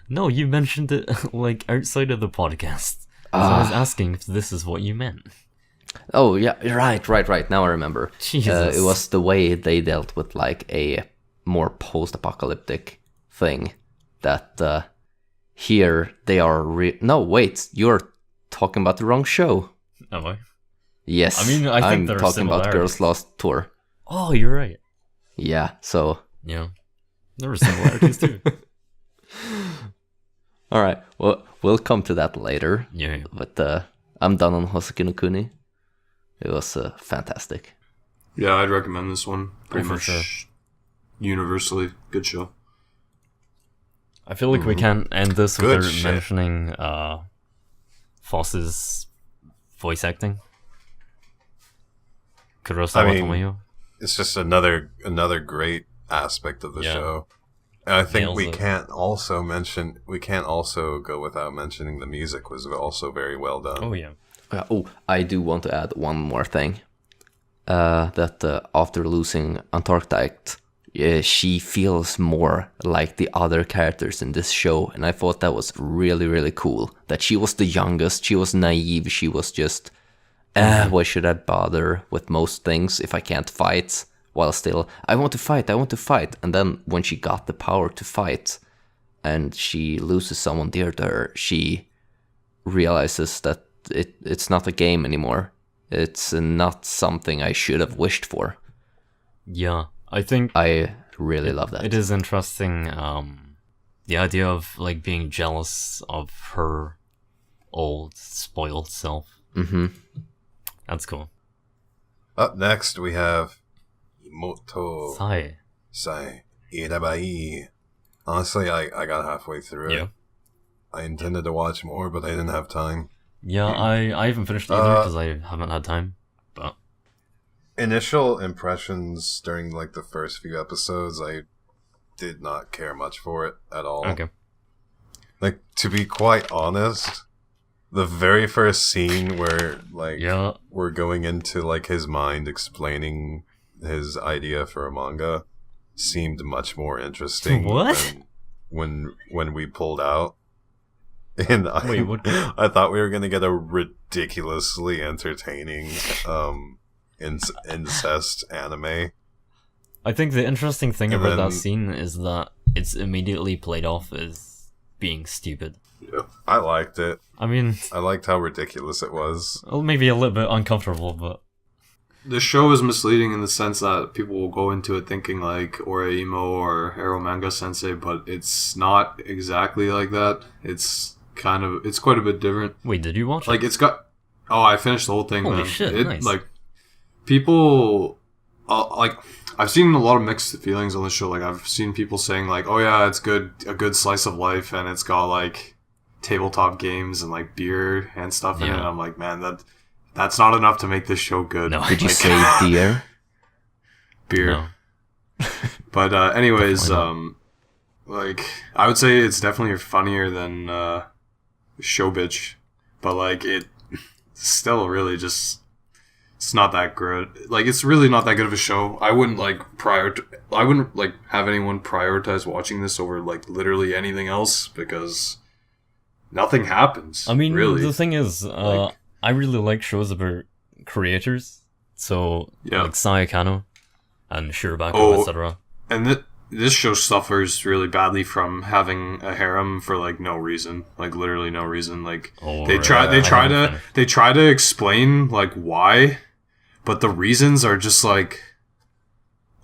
No, you mentioned it like outside of the podcast. So I was asking if this is what you meant. Oh, yeah, right. Now I remember. Jesus. It was the way they dealt with like a more post-apocalyptic thing that here they are... No, wait, you're talking about the wrong show. Am I? Yes, I mean, I think I'm there are talking about similarities. Girls Lost Tour. Oh, you're right. Yeah, so... Yeah. There were similarities too. All right, well, we'll come to that later. Yeah. But I'm done on Sookie No Kuni. It was fantastic. Yeah, I'd recommend this one. Pretty for much sure. universally good show. I feel like we can't end this Good without shit. mentioning Foss's voice acting. Kurosawa I mean, Tomoyo. It's just another great aspect of the Yeah. show. And I think Nails we it. can't also go without mentioning the music was also very well done. Oh yeah. I do want to add one more thing. That after losing Antarctic, she feels more like the other characters in this show, and I thought that was really, really cool. That she was the youngest, she was naive, she was just, why should I bother with most things if I can't fight? While still, I want to fight. And then when she got the power to fight, and she loses someone dear to her, she realizes that it's not a game anymore. It's not something I should have wished for. Yeah. I think I really love that. it is interesting, the idea of like being jealous of her old spoiled self. Mm-hmm. That's cool. Up next we have Moto Sai. Irabai. Honestly, I got halfway through Yeah. it. I intended to watch more, but I didn't have time. Yeah, I haven't finished either because I haven't had time. But Initial impressions during like the first few episodes, I did not care much for it at all. okay. Like, to be quite honest, the very first scene where like Yeah. we're going into like his mind explaining his idea for a manga seemed much more interesting What? than when we pulled out. And Wait, what? I thought we were gonna get a ridiculously entertaining incest anime. I think the interesting thing And about that then- scene is that it's immediately played off as being stupid. I liked it. I mean, I liked how ridiculous it was. well, maybe a little bit uncomfortable, but The show is misleading in the sense that people will go into it thinking like Oreimo or Arrow Manga Sensei, but it's not exactly like that. It's quite a bit different. wait, did you watch Like it? it's got. Oh, I finished the whole thing. Holy man. shit, It, nice. Like people, like I've seen a lot of mixed feelings on the show. Like I've seen people saying like, "Oh yeah, it's a good slice of life, and it's got like tabletop games and like beer and stuff in it." Yeah. And I'm like, man, that's not enough to make this show good. No. Did you Like, say deer? beer? No. But anyways, Definitely like I would say it's definitely funnier than Show Bitch, but like it's still really just it's not that good. Like it's really not that good of a show. I wouldn't like have anyone prioritize watching this over like literally anything else because nothing happens. I mean, really. the thing is, Like- I really like shows about creators. So, Yeah. like Sayakano and Shirobako, Oh, etc. And this show suffers really badly from having a harem for like no reason, like literally no reason. Like they try to explain like why, but the reasons are just like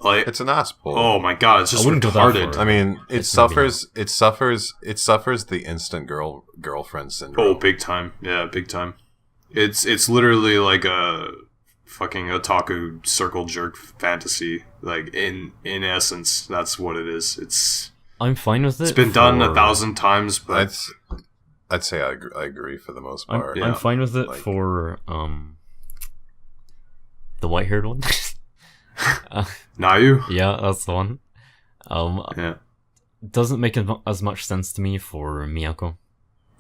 It's an ass pull. oh my god, it's just I wouldn't go that retarded. far. I mean, it It's maybe suffers the instant girlfriend syndrome. Oh, big time, yeah, big time. It's literally like a fucking otaku circle jerk fantasy. Like in essence, that's what it is. It's I'm fine with it. been done for- 1,000 times, but I'd say I agree for the most I'm, part. Yeah. I'm fine with it Like- for the white-haired one. Nayu, Yeah, that's the one. yeah. Doesn't make as much sense to me for Miyako.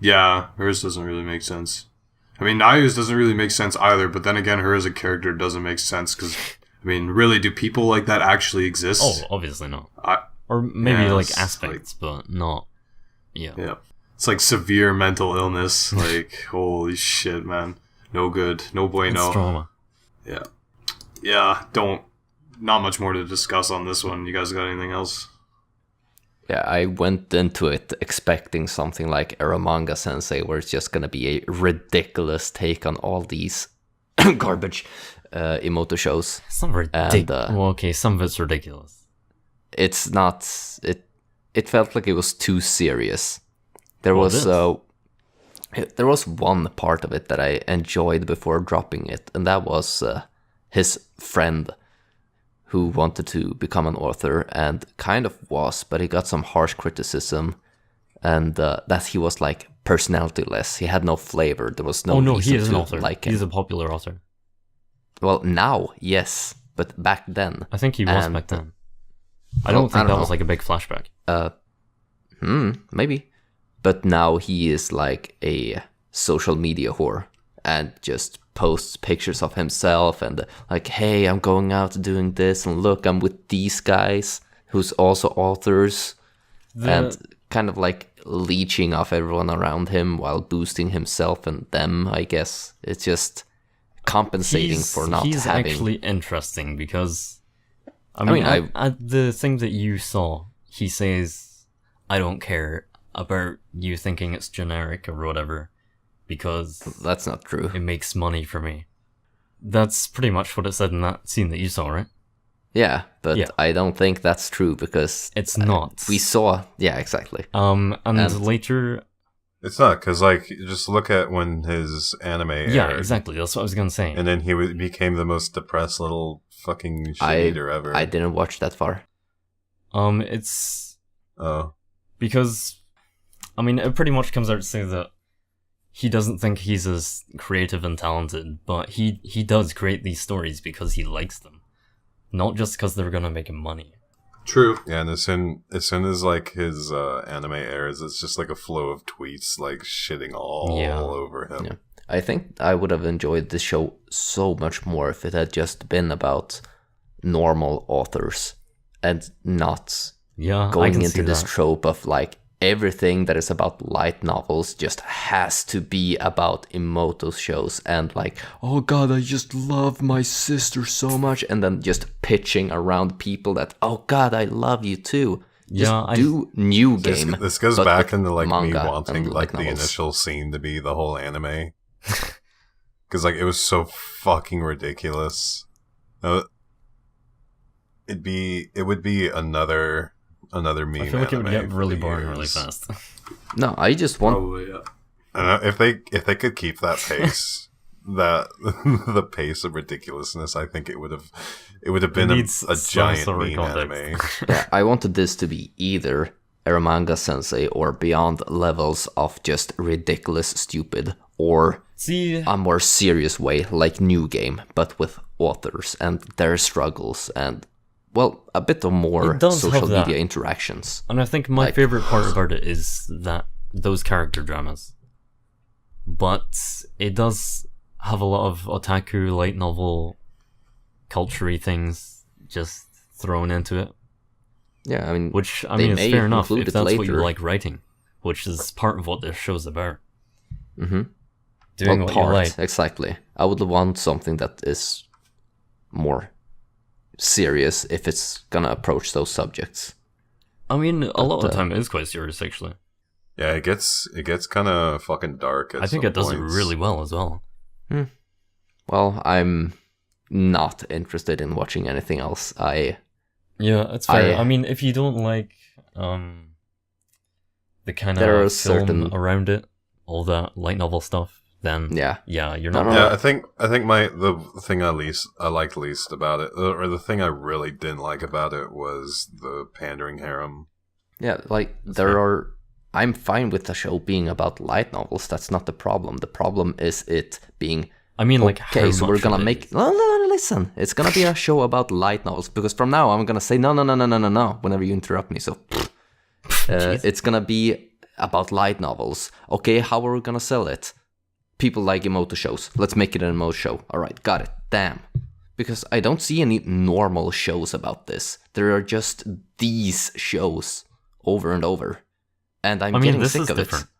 Yeah, hers doesn't really make sense. I mean, Nayu's doesn't really make sense either, but then again, her as a character doesn't make sense because, I mean, really, do people like that actually exist? Oh, obviously not. I- Or maybe Yeah, like it's aspects, but not. Yeah. yeah. It's like severe mental illness. Like, holy shit, man. No good. No It's bueno. trauma. Yeah. Yeah, not much more to discuss on this one. You guys got anything else? Yeah, I went into it expecting something like Aramanga Sensei, where it's just gonna be a ridiculous take on all these garbage emoto shows. Some ridiculous. And, Well, okay, some of it's ridiculous. It's not. It felt like it was too serious. There Well, was it There was one part of it that I enjoyed before dropping it, and that was his friend who wanted to become an author and kind of was, but he got some harsh criticism, and that he was like personality-less. He had no flavor. There was no. Oh no, reason he is an to author. like him. He's a popular author. Well, now, yes, but back then, I think he was And- back then. I don't think I don't that know. was like a big flashback. maybe. But now he is like a social media whore and just posts pictures of himself and like, hey, I'm going out doing this and look, I'm with these guys who's also authors and kind of like leeching off everyone around him while boosting himself and them, I guess. It's just compensating for not he's having... actually interesting because I mean, mean, at the thing that you saw, he says, I don't care about you thinking it's generic or whatever because That's not true. it makes money for me. That's pretty much what it said in that scene that you saw, right? Yeah, but Yeah. I don't think that's true because It's not. we saw... Yeah, exactly. and and- later, It's not, because, like, just look at when his anime yeah, aired, exactly. That's what I was gonna say. and then he became the most depressed little fucking shit-eater ever. I didn't watch that far. It's Oh. because, I mean, it pretty much comes out to say that he doesn't think he's as creative and talented, but he does create these stories because he likes them, not just because they're gonna make him money. True. Yeah, and as soon as like his anime airs, it's just like a flow of tweets like shitting all Yeah. over him. Yeah. I think I would have enjoyed this show so much more if it had just been about normal authors and not Yeah, I going can into see this that. trope of like everything that is about light novels just has to be about emoto shows and like, oh god, I just love my sister so much, and then just pitching around people that, oh god, I love you too. Just Yeah, do new game. This goes but back with into like me manga wanting and like light the novels. initial scene to be the whole anime, because like it was so fucking ridiculous. It would be another meme. I feel like it would anime get really for boring really years. fast. No, I just want Probably, yeah. And if they could keep that pace, that the pace of ridiculousness, I think it would have been needs a some giant sort of meme context. anime. Yeah, I wanted this to be either Eromanga Sensei or beyond levels of just ridiculous stupid, or See, a more serious way like New Game, but with authors and their struggles and, well, a bit of more It does social have that. media interactions. and I think my like- favorite part about it is that those character dramas. But it does have a lot of otaku light novel culture-y things just thrown into it. Yeah, I mean, Which, I They mean, it's may fair enough include if it that's what you later. like writing, which is part of what this show's about. mm-hmm. Doing Well, what you like. exactly. I would want something that is more serious if it's gonna approach those subjects. I mean, a lot of the But, time it is quite serious, actually. Yeah, it gets kind of fucking dark. I think it does it really well as well. Well, I'm not interested in watching anything else. Yeah, it's fair. I- I mean, if you don't like the kind There are of film certain- around it, all that light novel stuff, then Yeah. you're No, not. no, Yeah, I think the thing I liked least about it, or the thing I really didn't like about it, was the pandering harem. Yeah, like fair. I'm fine with the show being about light novels. That's not the problem. The problem is it being I mean, like, how okay. So we're much gonna of it make is- no, listen. It's gonna be a show about light novels because from now I'm gonna say no whenever you interrupt me. So it's gonna be about light novels. Okay, how are we gonna sell it? People like emoto shows. Let's make it an emoto show. All right, got it. Damn. Because I don't see any normal shows about this. There are just these shows over and over, and I'm I mean, getting this sick is of different. it.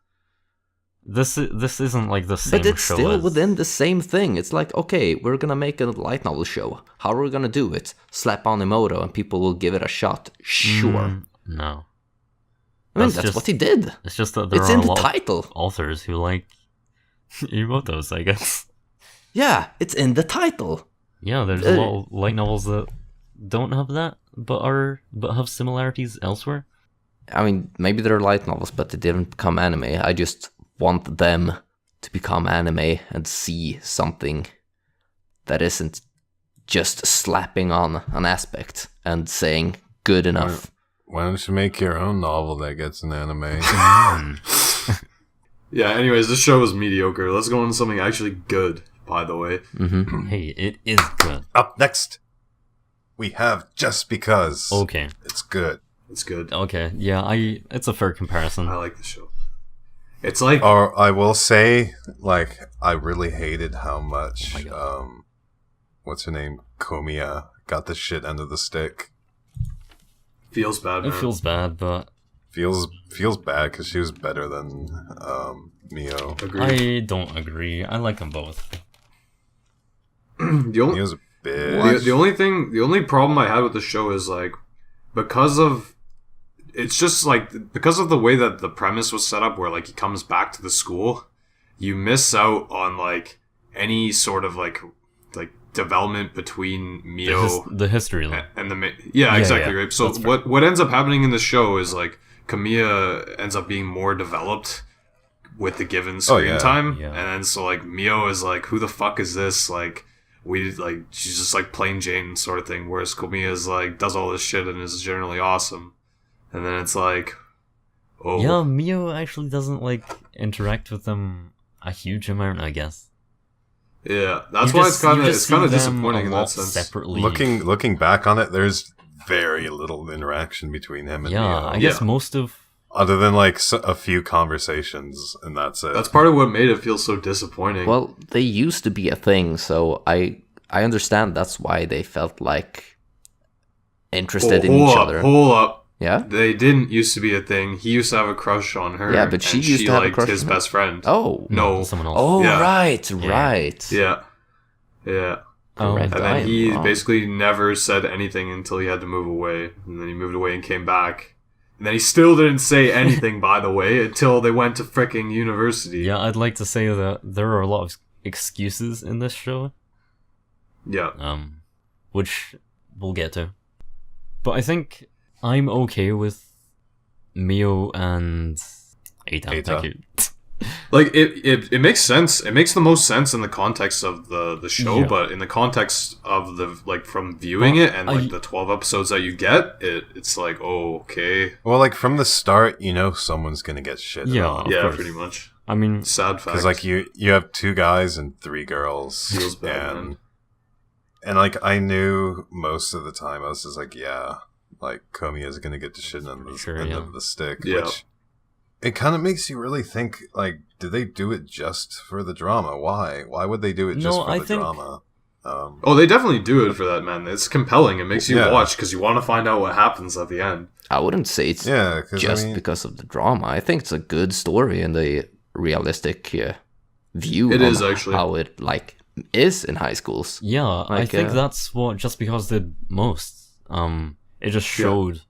This isn't like the same But it's show still as... within the same thing. It's like, okay, we're gonna make a light novel show. How are we gonna do it? Slap on Emoto and people will give it a shot. Sure. No. I mean, that's that's just- what he did. It's just that there It's are in a the lot of title. authors who like emotos, I guess. Yeah, it's in the title. Yeah, there's a lot of light novels that don't have that, but have similarities elsewhere. I mean, maybe they're light novels, but they didn't become anime. I just want them to become anime and see something that isn't just slapping on an aspect and saying good enough. Why don't you make your own novel that gets an anime? Yeah, anyways, this show was mediocre. Let's go into something actually good, by the way. Mm-hmm. Hey, it is good. Up next, we have Just Because. Okay. It's good. It's good. Okay. Yeah, it's a fair comparison. I like the show. It's like... Or I will say, like, I really hated how much, Oh my God. what's her name? Komiya got the shit end of the stick. Feels bad, man. It feels bad, but Feels bad because she was better than Mio. Agreed. I don't agree. I like them both. Mio's a bitch. The only problem I had with the show is like because of the way that the premise was set up, where like he comes back to the school, you miss out on like any sort of like development between Mio The history, though. and exactly yeah. right. So That's fair. what ends up happening in the show is like Kamiya ends up being more developed with the given screen time, Yeah. and then so like Mio is like, who the fuck is this? Like she's just like plain Jane sort of thing, whereas Kamiya is like does all this shit and is generally awesome, and then it's like, oh Yeah, Mio actually doesn't like interact with them a huge amount, I guess. yeah, that's You why just- it's you just kind of see them disappointing a in lot that sense. Separately. Looking back on it, there's very little interaction between him and Yeah, Mio. I guess Yeah. most of Other than like a few conversations, and that's it. That's part of what made it feel so disappointing. Well, they used to be a thing, so I understand that's why they felt like interested in each other. Hold up. Yeah? They didn't used to be a thing. He used to have a crush on her. Yeah, but she and used to have a liked crush his on her. best friend. Oh. No. someone else. Oh, Yeah. right. Yeah. Yeah. Correct. And then he Wow. basically never said anything until he had to move away. And then he moved away and came back. And then he still didn't say anything, by the way, until they went to fricking university. Yeah, I'd like to say that there are a lot of excuses in this show, Yeah. which we'll get to. But I think I'm okay with Mio and Eita. Eita. Thank you. Like, it makes sense. It makes the most sense in the context of the show, Yeah. but in the context of the, like, from viewing it and, like, the 12 episodes that you get, it's like, oh, okay. Well, like from the start, you know someone's gonna get shit. Yeah. on. Of Yeah, course. pretty much. I mean, Sad fact. Because like you have 2 guys and 3 girls, Feels bad, man. and like I knew most of the time I was just like, yeah, like Komiya's gonna get the shit on the Sure, end yeah. of the stick. Yeah. Which it kind of makes you really think, like, did they do it just for the drama? Why would they do it just No, for I the think- drama? Oh, they definitely do it for that, man. It's compelling. It makes you Yeah. watch because you want to find out what happens at the end. I wouldn't say it's Yeah, because just I mean, because of the drama. I think it's a good story and a realistic view It on is, actually. how it like is in high schools. yeah, I Like, think that's what Just Because did most. It just showed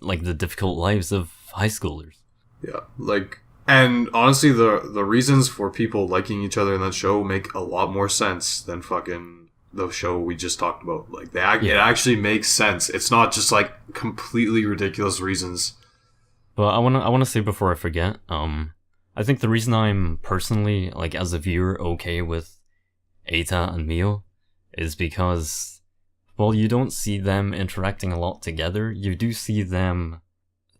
like the difficult lives of high schoolers. Yeah, like, and honestly, the reasons for people liking each other in that show make a lot more sense than fucking the show we just talked about. Like, it actually makes sense. It's not just like completely ridiculous reasons. But I wanna say before I forget, I think the reason I'm personally, like, as a viewer, okay with Eita and Mio is because, while you don't see them interacting a lot together, you do see them,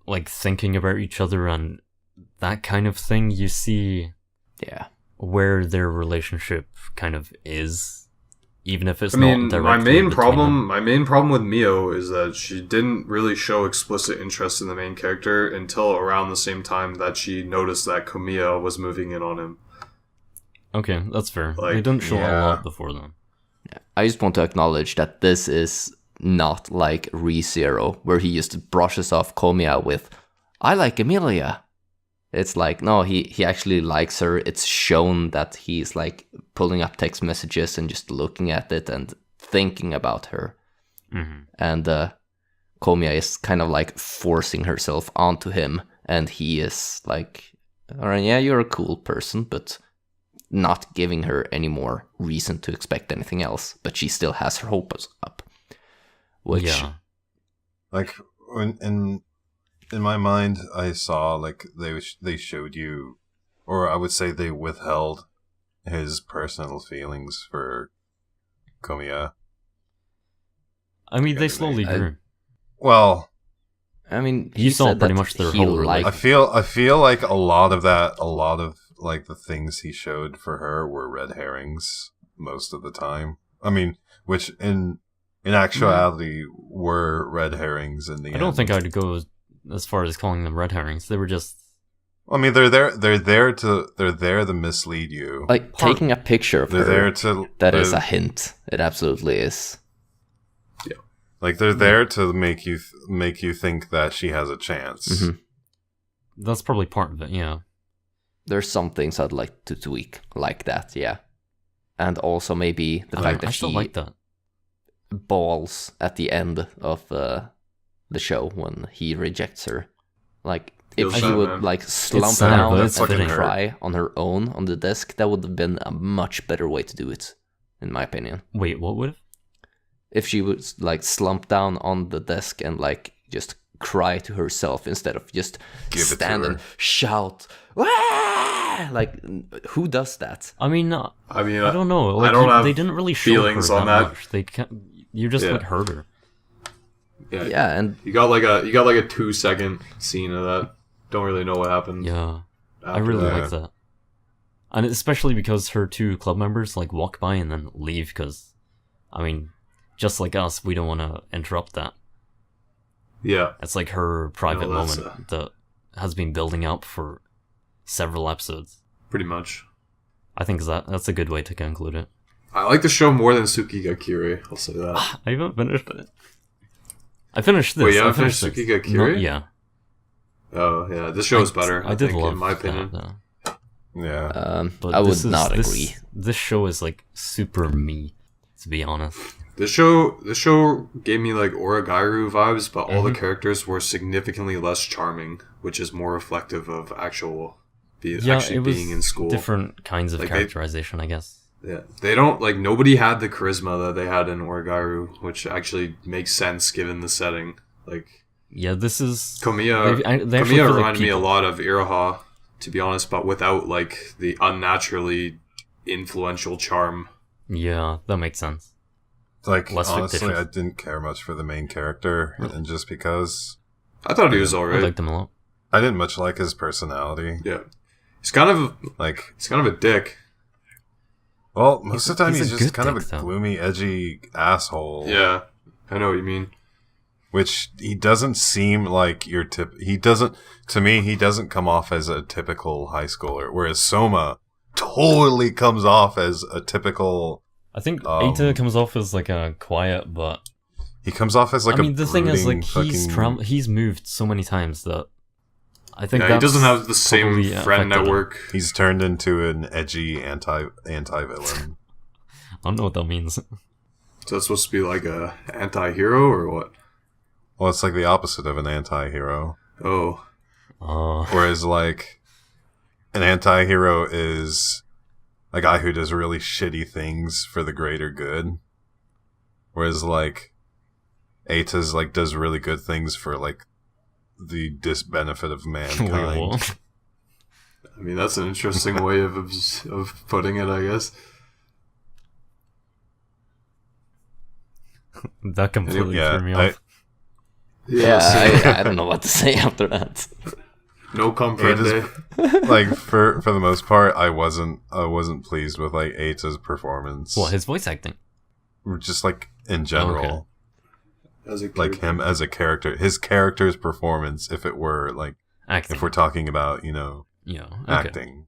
like, thinking about each other and that kind of thing. You see Yeah. where their relationship kind of is, even if it's I mean, not directly between them. my main problem with Mio is that she didn't really show explicit interest in the main character until around the same time that she noticed that Komiya was moving in on him. Okay, that's fair. Like, they didn't show yeah. a lot before then. I just want to acknowledge that this is not like ReZero, where he just brushes off Komiya with, I like Emilia. It's like, no, he actually likes her. It's shown that he's like pulling up text messages and just looking at it and thinking about her. Mm-hmm. And Komiya is kind of like forcing herself onto him. And he is like, all right, yeah, you're a cool person, but not giving her any more reason to expect anything else. But she still has her hopes up. Which, Yeah. like in in my mind, I saw like they showed you, or I would say they withheld his personal feelings for Komiya. I mean, they slowly grew. Well, I mean, You saw said pretty that much their he whole liked- I feel like a lot of like the things he showed for her were red herrings most of the time. I mean, which in actuality were red herrings in the end. I don't think I'd go as far as calling them red herrings. They were just I mean, they're there to mislead you. like taking a picture of They're her. there to That is a hint. It absolutely is. like they're there to make you think that she has a chance. Mhm. that's probably part of it. Yeah. There's some things I'd like to tweak like that, yeah. And also maybe the fact I that still she like that. balls at the end of the show when he rejects her. Like, if Feels she sad, would man. like slump sad, down but and it's fucking fitting. cry on her own on the desk, that would have been a much better way to do it, in my opinion. Wait, what would? If she would like slump down on the desk and like just cry to herself instead of just Give it to stand her. and shout. Wah! Like, who does that? I mean, I mean, I don't know. Like, don't have they didn't really show feelings her on that that. much. They can't, you just Yeah. like heard her. Yeah, and You got like a 2-second scene of that. Don't really know what happened. Yeah, I after really that. like that, and especially because her two club members like walk by and then leave. Because, I mean, just like us, we don't want to interrupt that. Yeah. It's like her private No, that's, moment that has been building up for several episodes. Pretty much. I think that's a good way to conclude it. I like the show more than Sookie no Kuni. I'll say that. I haven't finished it. I finished this. Wait, you I haven't finished this. Sookie no Kuni? Yeah. Oh yeah, this show is better. I did think, love in my that, opinion. though. Yeah. But I would this is- not this- agree. This show is like super me, to be honest. This show gave me like Oragairu vibes, but all the Mm-hmm. characters were significantly less charming, which is more reflective of actually It was being in school. different kinds of Like, they- characterization, I guess. Yeah, they don't like nobody had the charisma that they had in Oragairu, which actually makes sense given the setting. Like Yeah, this is Komiya, they actually feel like reminded me a people. lot of Iroha, to be honest, but without like the unnaturally influential charm. Yeah, that makes sense. Like, Less honestly, fictitious. I didn't care much for the main character, and just because I thought he was I alright. liked them a lot. I didn't much like his personality. Yeah, he's kind of Like, a dick. well, most of the time he's he's a just good kind of dick, a though. gloomy, edgy asshole. Yeah, I know what you mean. Which he doesn't seem like your tip. He doesn't. To me, he doesn't come off as a typical high schooler. Whereas Soma totally comes off as a typical. I think Um, Eita comes off as like a quiet, but He comes off as like I mean a the thing is brooding like fucking- he's moved so many times that I think Yeah, he that's doesn't have the same probably friend affected him. network. He's turned into an edgy anti-villain. I don't know what that means. So that's supposed to be like a anti-hero or what? Well, it's like the opposite of an anti-hero. Oh, Whereas, like, an anti-hero is a guy who does really shitty things for the greater good. Whereas, like, Eita's, like, does really good things for, like, the disbenefit of Wait, mankind. what? I mean that's an interesting way of putting it, I guess. That completely Yeah, threw me I- off. yeah, I don't know what to say after that. No comprende. Like, for the most part, I wasn't pleased with, like, Eita's performance. What, his voice acting? Just, like, in general. Okay. As a Like, character. him as a character. His character's performance, if it were, like, Acting. if we're talking about, you know, Yeah, okay. acting.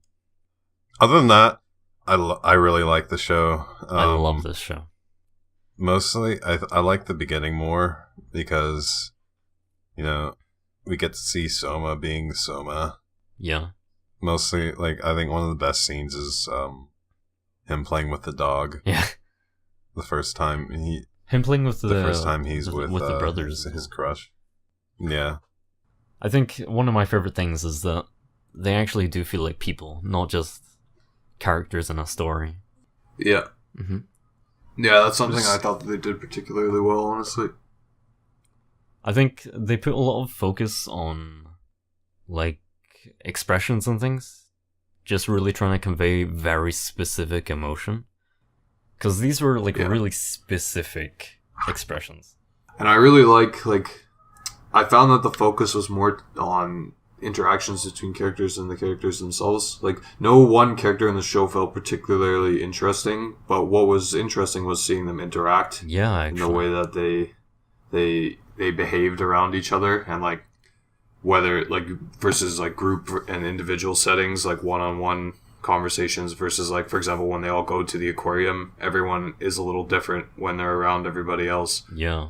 Other than that, I really like the show. I love this show. Mostly, I like the beginning more because, you know, we get to see Soma being Soma. Yeah. Mostly, like, I think one of the best scenes is him playing with the dog. Yeah. The first time Him playing with the first time he's with the brothers. his crush. Yeah. I think one of my favorite things is that they actually do feel like people, not just characters in a story. Yeah. Mm-hmm. Yeah, that's something Just- I thought that they did particularly well, honestly. I think they put a lot of focus on, like, expressions and things. Just really trying to convey very specific emotion. Because these were, like, really specific expressions. And I really like, I found that the focus was more on interactions between characters and the characters themselves. Like, no one character in the show felt particularly interesting, but what was interesting was seeing them interact. Yeah, actually. In the way that they behaved around each other, and, like, whether, like, versus, like, group and individual settings, like, one-on-one conversations versus, like, for example, when they all go to the aquarium, everyone is a little different when they're around everybody else. Yeah.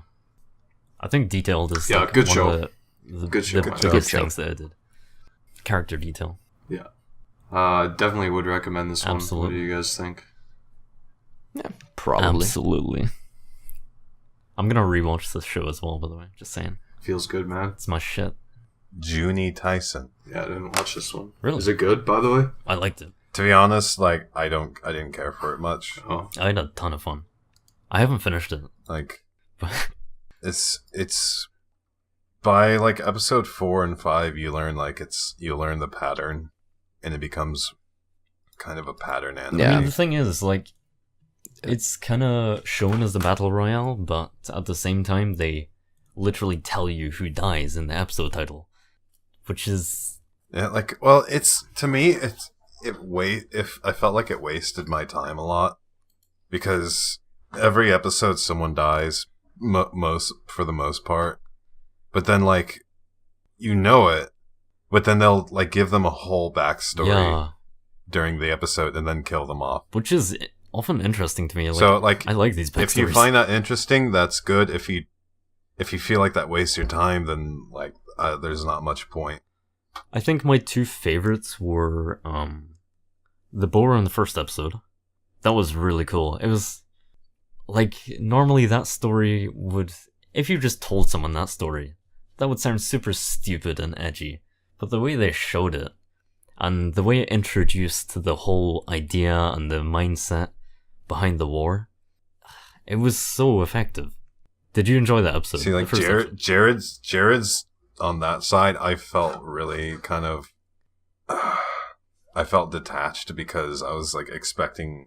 I think detailed is good one show. of the Good show. biggest things that I did. Character detail. Yeah. Definitely would recommend this one. Absolutely. What do you guys think? Yeah, probably. Absolutely. I'm gonna rewatch this show as well, by the way. Just saying. Feels good, man. It's my shit. Junie Tyson. Yeah, I didn't watch this one. Really? Is it good, by the way? I liked it. To be honest, like I didn't care for it much. Oh. I had a ton of fun. I haven't finished it. Like But it's by like episode 4 and 5 you learn the pattern, and it becomes kind of a pattern anime. Yeah. I mean, the thing is, like, it's kind of shown as the battle royale, but at the same time, they literally tell you who dies in the episode title, which is Yeah, like, well, it's to me, if I felt like it wasted my time a lot, because every episode someone dies, for the most part, but then like you know it, but then they'll like give them a whole backstory during the episode and then kill them off, which is often interesting to me. Like, so like I like these backstories. if you find that interesting, that's good. If you feel like that wastes your time, then like there's not much point. I think my two favorites were the boar in the first episode. That was really cool. It was like, normally that story would, if you just told someone that story, that would sound super stupid and edgy. But the way they showed it, and the way it introduced the whole idea and the mindset behind the war, it was so effective. Did you enjoy that episode? See, like Jared's on that side, I felt really kind of, I felt detached because I was like expecting.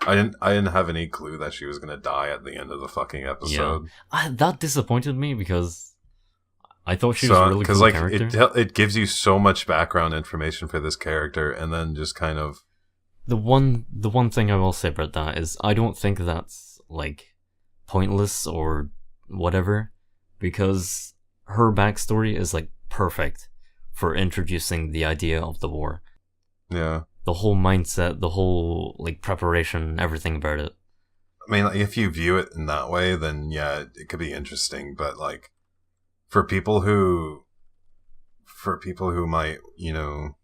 I didn't have any clue that she was gonna die at the end of the fucking episode. Yeah. That disappointed me because I thought she was a really cool like character. it gives you so much background information for this character, and then just kind of the one thing I will say about that is I don't think that's like pointless or whatever, because her backstory is like perfect for introducing the idea of the war. Yeah. The whole mindset, the whole like preparation, everything about it. I mean, like, if you view it in that way, then yeah, it could be interesting. But like, for people who might, you know,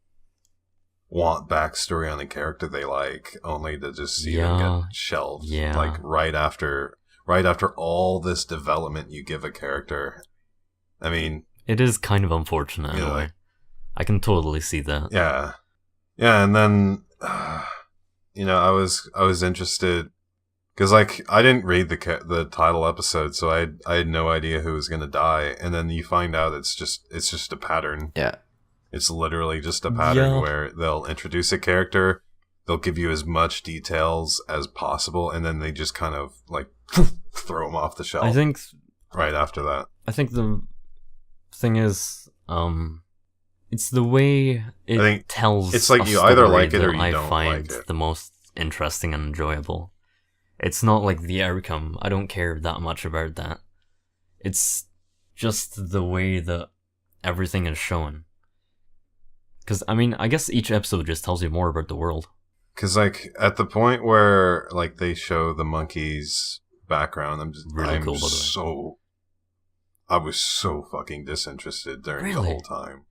want backstory on a character they like, only to just see them get shelved, like right after all this development you give a character. I mean, it is kind of unfortunate in a way. I can totally see that. Yeah. Yeah, and then, you know, I was interested, because, like, I didn't read the title episode, so I had no idea who was going to die, and then you find out it's just a pattern. Yeah. It's literally just a pattern where they'll introduce a character, they'll give you as much details as possible, and then they just kind of, like, throw them off the shelf. I think right after that. I think the thing is, it's the way it tells. It's like a you either story like it or that you I don't find like it. the most interesting and enjoyable. It's not like the outcome. I don't care that much about that. It's just the way that everything is shown. Because, I mean, I guess each episode just tells you more about the world. Because, like, at the point where, like, they show the monkey's background, I'm cool, by the way. I was so fucking disinterested during the whole time.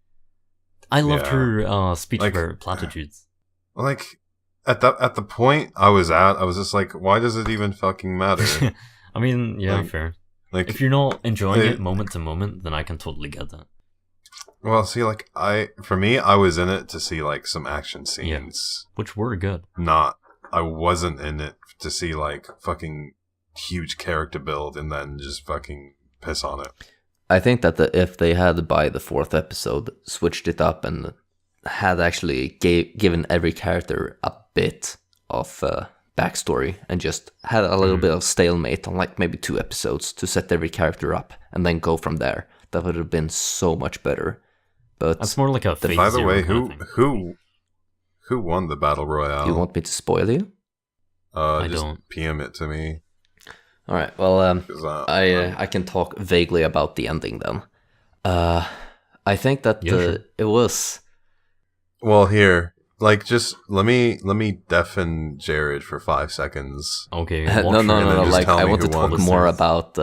I loved her speech about platitudes. Like, at the point I was just like, why does it even fucking matter? I mean, yeah, fair. Like, if you're not enjoying it moment to moment, then I can totally get that. Well, see, like, I was in it to see, like, some action scenes. Which were good. I wasn't in it to see, like, fucking huge character build and then just fucking piss on it. I think that if they had by the 4th episode switched it up and had actually given every character a bit of backstory and just had a little bit of stalemate on like maybe 2 episodes to set every character up and then go from there, that would have been so much better. But that's more like a phase. By the way, kind of thing. who won the battle royale? You want me to spoil you? I just don't. PM it to me. All right. Well, 'Cause, I can talk vaguely about the ending then. I think that Yeah, it was. Well, here, like, just let me deafen Jared for 5 seconds. Okay. No. and then just Like tell I me want to who won. talk more about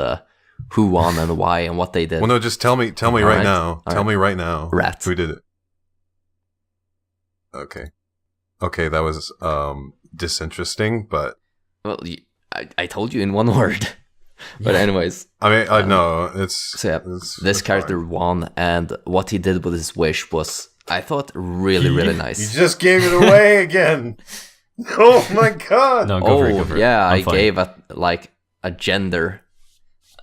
who won and why and what they did. Well, no, just tell me right Alright. now. Tell Alright. me right now. Rat. Who did it? Okay, that was disinteresting, but Well, I told you in one word. But anyways, I mean, I know it's so yeah, it's- this it's character fine. won, and what he did with his wish was, I thought, really nice. You just gave it away again. Oh my god! No, go for it. Go Oh for it. yeah, I'm I fine. gave a gender.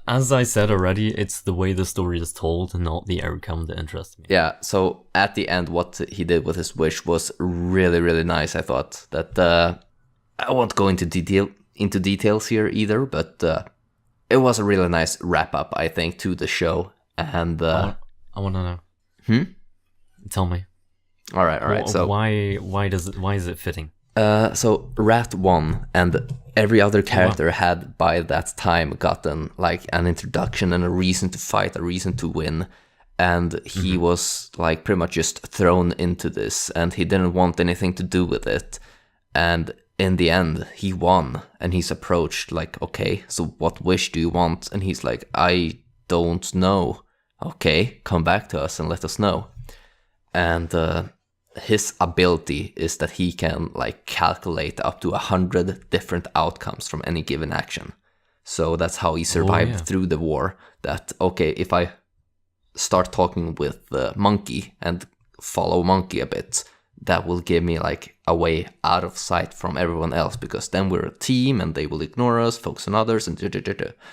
As I said already, it's the way the story is told, not the outcome that interests me. Yeah, so at the end, what he did with his wish was really nice. I thought that I won't go into details here either, but it was a really nice wrap up, I think, to the show. And I want to know. Tell me. all right. So why is it fitting? so Rat won, and every other character had by that time gotten like an introduction and a reason to fight, a reason to win, and he was like pretty much just thrown into this, and he didn't want anything to do with it. And in the end, he won, and he's approached like, okay, so what wish do you want? And he's like, I don't know. Okay, come back to us and let us know. And his ability is that he can like calculate up to 100 different outcomes from any given action. So that's how he survived through the war. That, okay, if I start talking with the monkey and follow monkey a bit, that will give me like a way out of sight from everyone else, because then we're a team and they will ignore us, focus on others, and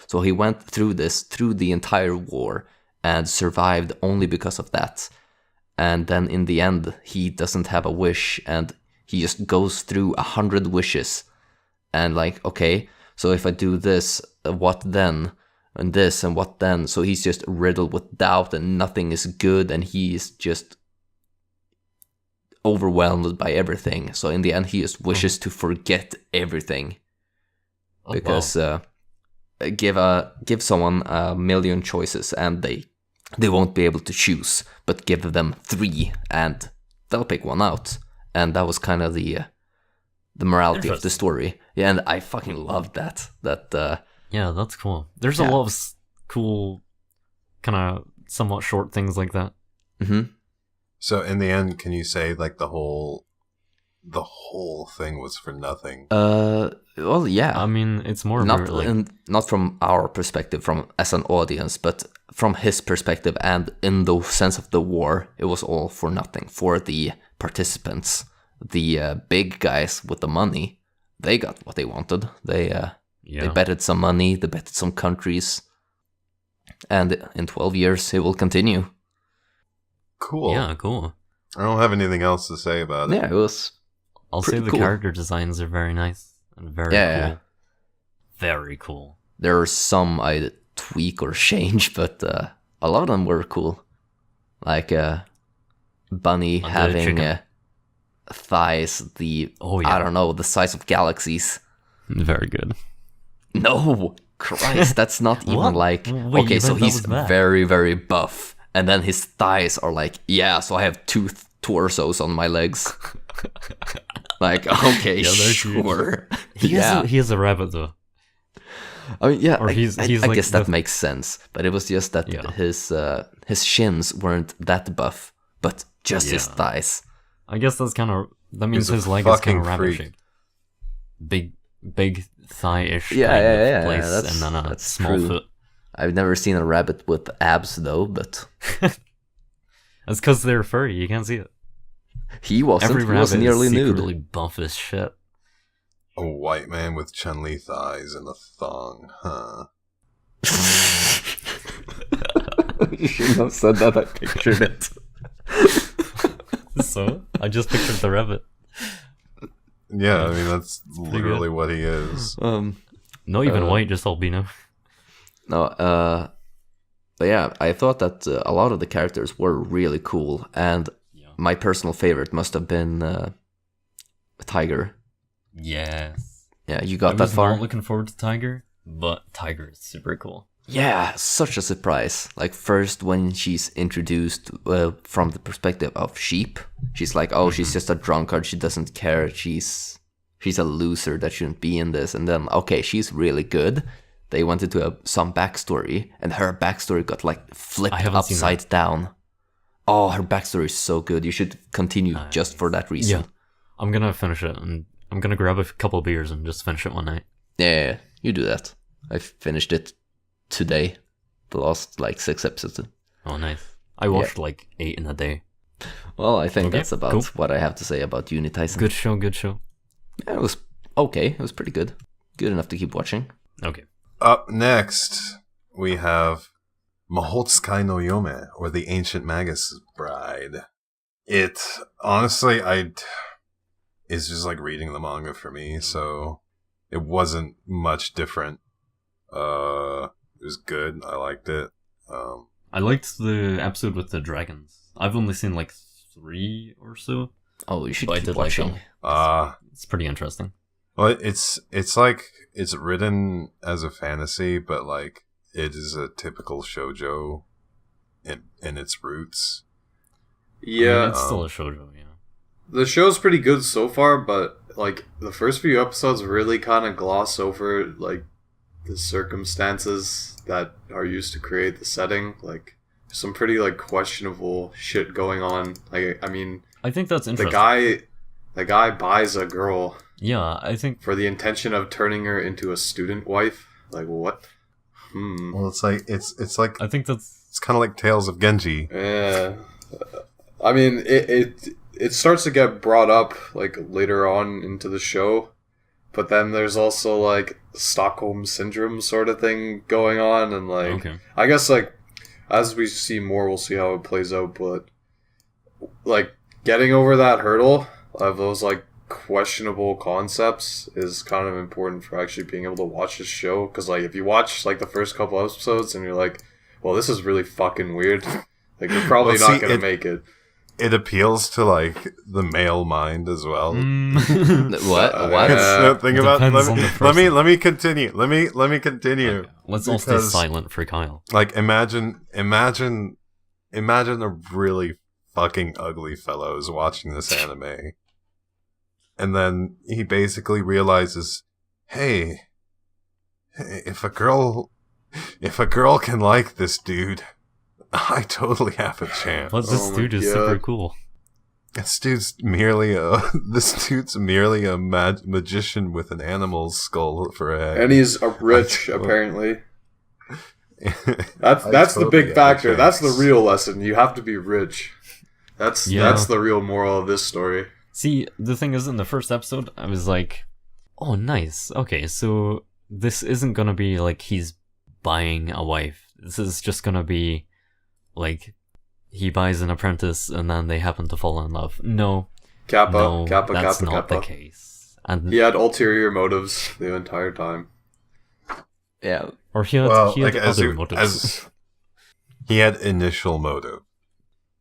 so he went through the entire war and survived only because of that. And then in the end, he doesn't have a wish, and he just goes through 100 wishes. And like, okay, so if I do this, what then? And this, and what then? So he's just riddled with doubt, and nothing is good, and he's just overwhelmed by everything. So in the end, he just wishes to forget everything. Because give someone a million choices, and they won't be able to choose, but give them 3 and they'll pick one out. And that was kind of the morality of the story. Yeah, and I fucking loved that. Yeah, that's cool. There's a lot of cool, kind of somewhat short things like that. Mm-hmm. So in the end, can you say like the whole thing was for nothing? Well, yeah. I mean, it's more about, like, not from our perspective, from as an audience, but from his perspective, and in the sense of the war, it was all for nothing. For the participants, the big guys with the money, they got what they wanted. They betted some money, they betted some countries, and in 12 years it will continue. Cool. Yeah, cool. I don't have anything else to say about it. Yeah, it was. I'll say pretty the cool. character designs are very nice and very cool. Yeah. Very cool. There are some I tweak or change, but a lot of them were cool. Like Bunny the having chicken. thighs, I don't know, the size of galaxies. Very good. No, Christ, that's not even What? like... Wait, okay, you so thought that he's was bad? very buff, and then his thighs are like, yeah, so I have 2 torsos on my legs. Like, okay, Yeah, they're huge. sure. He has a rabbit though. I mean, yeah, Or I like guess that the- makes sense. But it was just that Yeah. his shins weren't that buff, but just his Yeah. thighs. I guess that means He's a his leg is kind fucking of rabbit freak. shaped. Big thigh-ish Yeah, kind yeah, of place, that's- and then a that's small true. foot. I've never seen a rabbit with abs though, but That's because they're furry. You can't see it. he wasn't. Every He rabbit was nearly is nude. secretly buff as shit. A white man with Chun-Li thighs and a thong, huh? You shouldn't have said that. I pictured it. So I just pictured the rabbit. Yeah, I mean that's pretty literally what he is. Not even white, just albino. No, but yeah, I thought that a lot of the characters were really cool, and my personal favorite must have been Tiger. Yes. Yeah, you got I that was far? not looking forward to Tiger, but Tiger is super cool. Yeah, such a surprise. Like, first when she's introduced from the perspective of Sheep, she's like, oh, she's just a drunkard, she doesn't care, she's a loser that shouldn't be in this. And then, okay, she's really good. They went into some backstory, and her backstory got, like, flipped upside down. Oh, her backstory is so good. You should continue just for that reason. Yeah, I'm gonna finish it, and I'm gonna grab a couple beers and just finish it one night. Yeah, you do that. I finished it today, the last like 6 episodes. Oh, nice. I watched like 8 in a day. Well, I think Okay, that's about cool. what I have to say about Unitizen. Good show, good show. Yeah, it was okay. It was pretty good. Good enough to keep watching. Okay. Up next, we have Mahotsukai no Yome, or the Ancient Magus Bride. It, honestly, it's just like reading the manga for me, so it wasn't much different. It was good. I liked it. I liked the episode with the dragons. I've only seen like 3 or so. Oh, you should But I keep did like watching. them. It's pretty interesting. Well, it's like it's written as a fantasy, but like it is a typical shoujo in its roots. Yeah, I mean, it's still a shoujo, yeah. the show's pretty good so far, but like the first few episodes really kind of gloss over like the circumstances that are used to create the setting. Like some pretty like questionable shit going on. Like I mean, I think that's interesting. the guy buys a girl Yeah, I think... for the intention of turning her into a student wife. Like what? Well, it's like it's like I think that's... it's kind of like Tales of Genji. Yeah. I mean, it starts to get brought up like later on into the show, but then there's also like Stockholm syndrome sort of thing going on, and like Okay. I guess like as we see more, we'll see how it plays out. But like getting over that hurdle of those like questionable concepts is kind of important for actually being able to watch this show. Because like if you watch like the first couple episodes and you're like, well, this is really fucking weird, like you're probably Well, not see, gonna make it. It appeals to like the male mind as well. What? What? Yeah. Think about Depends on the person. let me continue. Let me continue. Let's all stay Because, silent for Kyle. Like imagine a really fucking ugly fellow is watching this anime, and then he basically realizes, hey, if a girl can like this dude, I totally have a chance. But this Oh my dude is God. super cool. This dude's merely a magician with an animal's skull for a head. And he's a rich, apparently. That's the totally big have a factor. That's the chance. real lesson. You have to be rich. That's the real moral of this story. See, the thing is, in the first episode, I was like, oh, nice. Okay, so this isn't gonna be like he's buying a wife. This is just gonna be like he buys an apprentice and then they happen to fall in love. No, Kappa, that's Kappa, not Kappa. the case. And He had ulterior motives the entire time. Yeah. or he had, Well, he had like as other you, motives. as he had initial motive.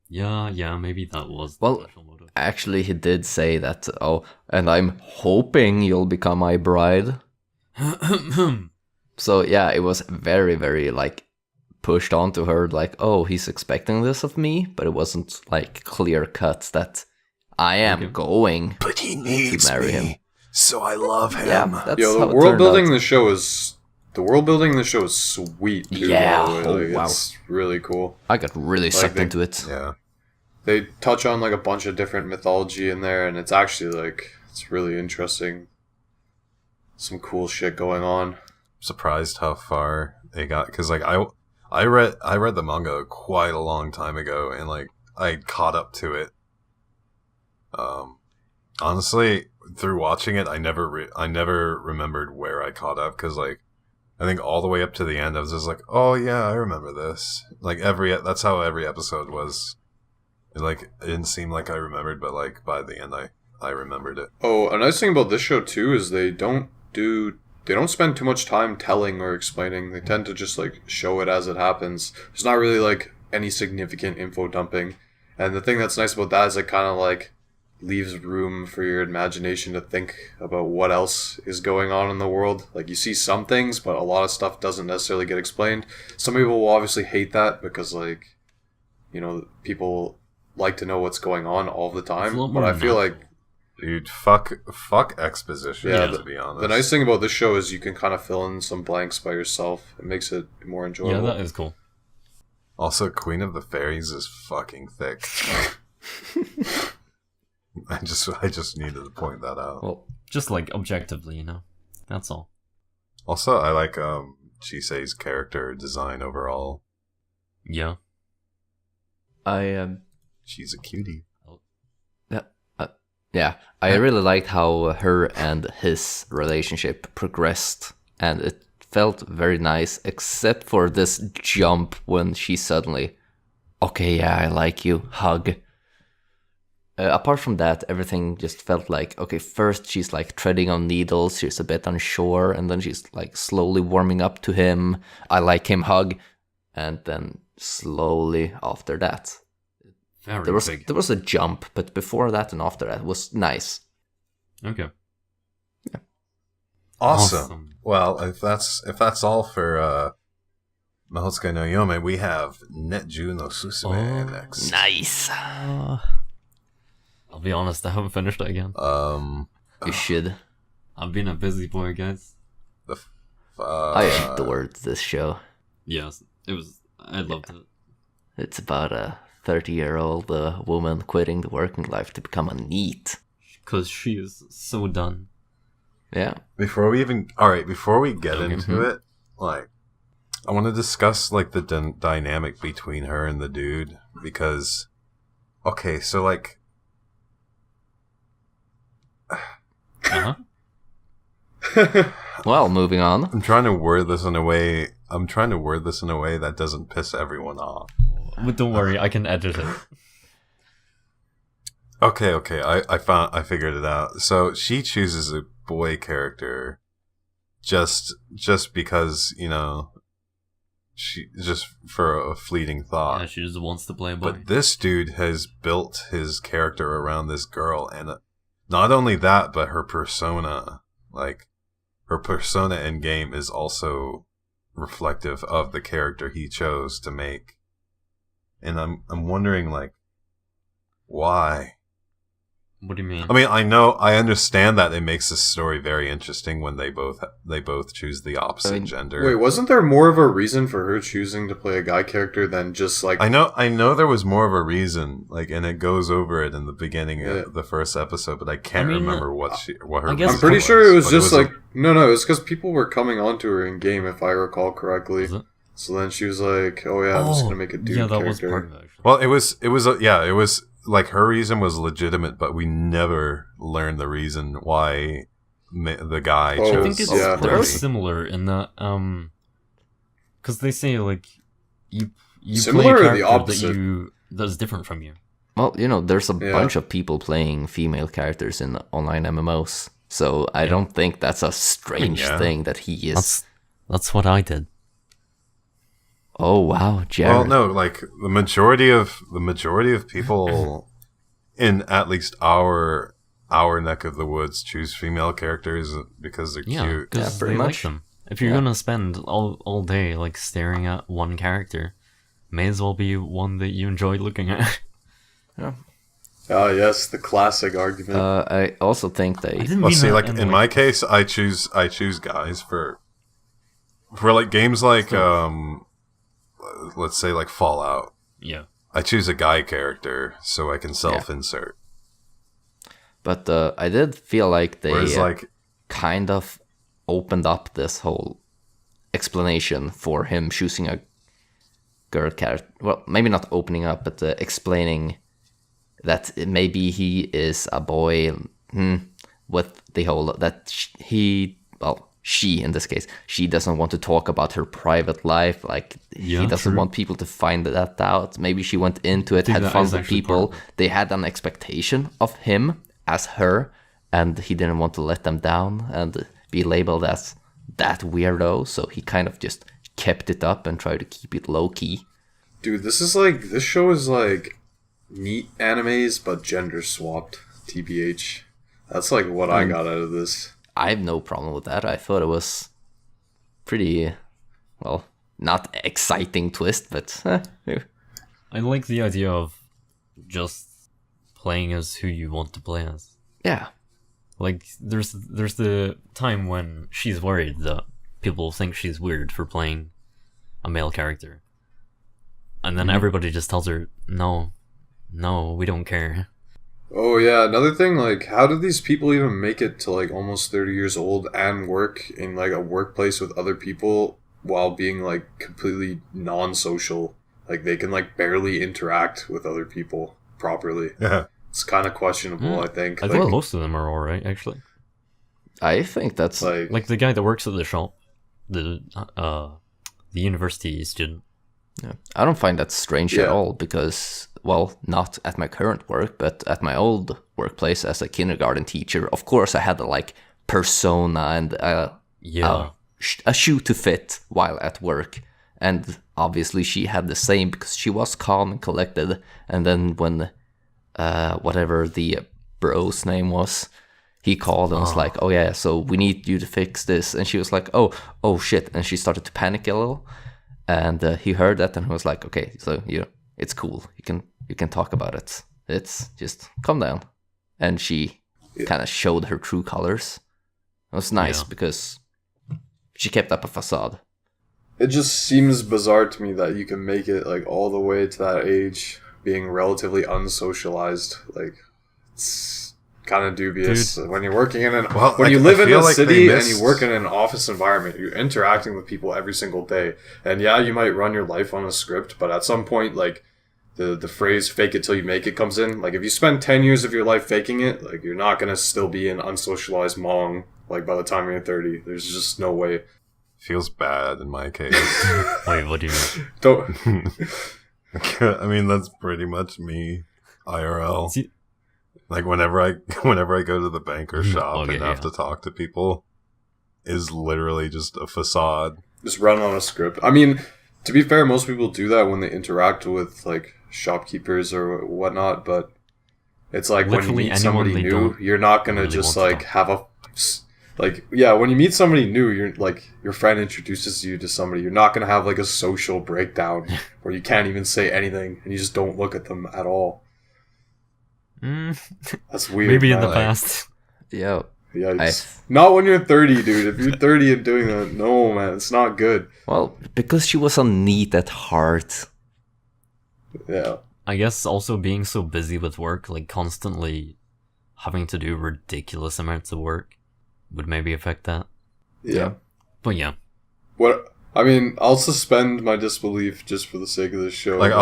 Yeah, maybe that was Well, the initial motive. Actually, he did say that, oh, and I'm hoping you'll become my bride. So, yeah, it was very, very, like, pushed onto her, like, oh, he's expecting this of me, but it wasn't, like, clear cut that I am going But he to marry him. so I love him. Yeah, that's Yo, how the it world turned building out. in the show is sweet. Too, Yeah, by the way. oh, Like, wow. It's really cool. I got really sucked they- into it. Yeah. They touch on like a bunch of different mythology in there, and it's actually like it's really interesting. Some cool shit going on. Surprised how far they got, because like I read the manga quite a long time ago, and like I caught up to it. Honestly, through watching it, I never remembered where I caught up, because like I think all the way up to the end, I was just like, oh yeah, I remember this. Like that's how every episode was. It didn't seem like I remembered, but like by the end, I remembered it. Oh, a nice thing about this show too is they don't spend too much time telling or explaining. They tend to just like show it as it happens. There's not really like any significant info dumping. And the thing that's nice about that is it kind of like leaves room for your imagination to think about what else is going on in the world. Like you see some things, but a lot of stuff doesn't necessarily get explained. Some people will obviously hate that because like, you know, people like to know what's going on all the time. But I feel like, dude, fuck exposition. Yeah, to be honest. The nice thing about this show is you can kind of fill in some blanks by yourself. It makes it more enjoyable. Yeah, that is cool. Also, Queen of the Fairies is fucking thick. I just needed to point that out. Well, just like objectively, that's all. Also, I like Chisei's character design overall. Yeah. She's a cutie. Yeah, I really liked how her and his relationship progressed, and it felt very nice, except for this jump when she suddenly, okay, yeah, I like you, hug. Apart from that, everything just felt like, okay, first she's like treading on needles, she's a bit unsure, and then she's like slowly warming up to him, I like him, hug, and then slowly after that. There was a jump, but before that and after that was nice. Okay. Yeah. Awesome. Well, if that's all for Mahotsukai no Yome, we have Netju no Susume next. Nice. I'll be honest, I haven't finished it again. You should. I've been a busy boy, guys. I adored this show. Yes, I loved it. It's about a 30-year-old woman quitting the working life to become a NEET. Because she is so done. Yeah. Before we get into it, like, I want to discuss like the dynamic between her and the dude because, okay, so like, Well, moving on. I'm trying to word this in a way that doesn't piss everyone off. But don't worry, I can edit it. Okay. I figured it out. So she chooses a boy character just because, she just for a fleeting thought. Yeah, she just wants to play a boy. But this dude has built his character around this girl, and not only that, but her persona, like her persona in game is also reflective of the character he chose to make. And I'm wondering, like, why? What do you mean? I mean, I understand that it makes this story very interesting when they both choose the opposite gender. Wait, wasn't there more of a reason for her choosing to play a guy character than just like? I know there was more of a reason, like, and it goes over it in the beginning of the first episode, but I can't remember what her. I'm pretty sure it was just like no, it's because people were coming onto her in game, if I recall correctly. So then she was like, "Oh yeah, I'm just gonna make a dude character." Yeah, that was part of it. Well, it was like her reason was legitimate, but we never learned the reason why the guy chose. I think it's very similar in that, because they say like you play a character that's different from you. Well, there's a bunch of people playing female characters in online MMOs, so I don't think that's a strange thing that he is. That's what I did. Oh wow, Jared. Well, no, like the majority of people in at least our neck of the woods choose female characters because they're cute. Yeah, pretty much. Like them. If you're gonna spend all day like staring at one character, may as well be one that you enjoy looking at. Yeah. Ah, yes, the classic argument. I also think they. Like in my case, I choose guys for like games like let's say like Fallout. Yeah. I choose a guy character so I can self-insert. But I did feel like they kind of opened up this whole explanation for him choosing a girl character. Well, maybe not opening up, but explaining that maybe he is a boy with the whole... that she, in this case, she doesn't want to talk about her private life. Like, Yeah, he doesn't true. want people to find that out. Maybe she went into it, think had that fun is with actually people. part of They had an expectation of him as her, and he didn't want to let them down and be labeled as that weirdo. So he kind of just kept it up and tried to keep it low key. Dude, this show is like neat animes, but gender swapped, TBH. That's like what I got out of this. I have no problem with that. I thought it was pretty, well, not exciting twist, but I like the idea of just playing as who you want to play as. yeah. Like, there's the time when she's worried that people think she's weird for playing a male character. And then everybody just tells her, no, we don't care. Oh yeah, another thing, like, how did these people even make it to like almost 30 years old and work in like a workplace with other people while being like completely non-social? Like, they can like barely interact with other people properly. Yeah. It's kind of questionable, I think. I think most of them are alright, actually. I think that's Like the guy that works at the shop, the university student. yeah. I don't find that strange at Yeah. all because, well, not at my current work, but at my old workplace as a kindergarten teacher, of course I had a like persona and Yeah. a shoe to fit while at work. And obviously she had the same because she was calm and collected. And then when whatever the bro's name was, he called and was like, oh yeah, so we need you to fix this. And she was like, oh shit. And she started to panic a little. And he heard that and he was like, okay, so it's cool. You can talk about it. It's just calm down. And she kind of showed her true colors. It was nice because she kept up a facade. It just seems bizarre to me that you can make it like all the way to that age being relatively unsocialized. Like, it's kind of dubious. When you're working in when you live in a city and you work in an office environment, you're interacting with people every single day. And yeah, you might run your life on a script, but at some point, like, the phrase "fake it till you make it" comes in. Like, if you spend 10 years of your life faking it, like, you're not gonna still be an unsocialized Hmong. Like, by the time you're 30, there's just no way. Feels bad in my case. Wait, what do you mean? Don't. I mean, that's pretty much me, IRL. See- Like whenever I go to the bank or shop Okay, and have to talk to people, is literally just a facade. Just run on a script. I mean, to be fair, most people do that when they interact with like shopkeepers or whatnot. But it's like Literally when you meet anyone somebody they new, don't you're not gonna really just want to like talk. have a like yeah. When you meet somebody new, you're like your friend introduces you to somebody. You're not gonna have like a social breakdown where you can't even say anything and you just don't look at them at all. That's weird. Maybe in man. the past. Yeah. Yikes. Not when you're 30, dude. If you're 30 and doing that, no, man, it's not good. Well, because she was a neat at heart. Yeah. I guess also being so busy with work, like constantly having to do ridiculous amounts of work, would maybe affect that. Yeah. But yeah. What I mean, I'll suspend my disbelief just for the sake of this show. Like but-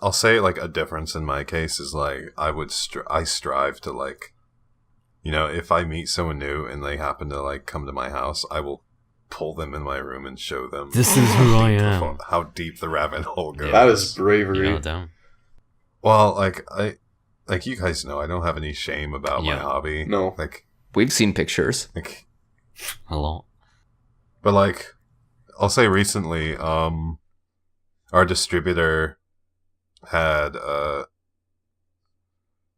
I'll say like a difference in my case is like I strive to like, you know, if I meet someone new and they happen to like come to my house, I will pull them in my room and show them This is who I am. how deep the rabbit hole goes. that is bravery. Yeah, damn. Well, like you guys know, I don't have any shame about my Yeah. hobby. No. We've seen pictures. Like, A lot. but like, I'll say recently, our distributor had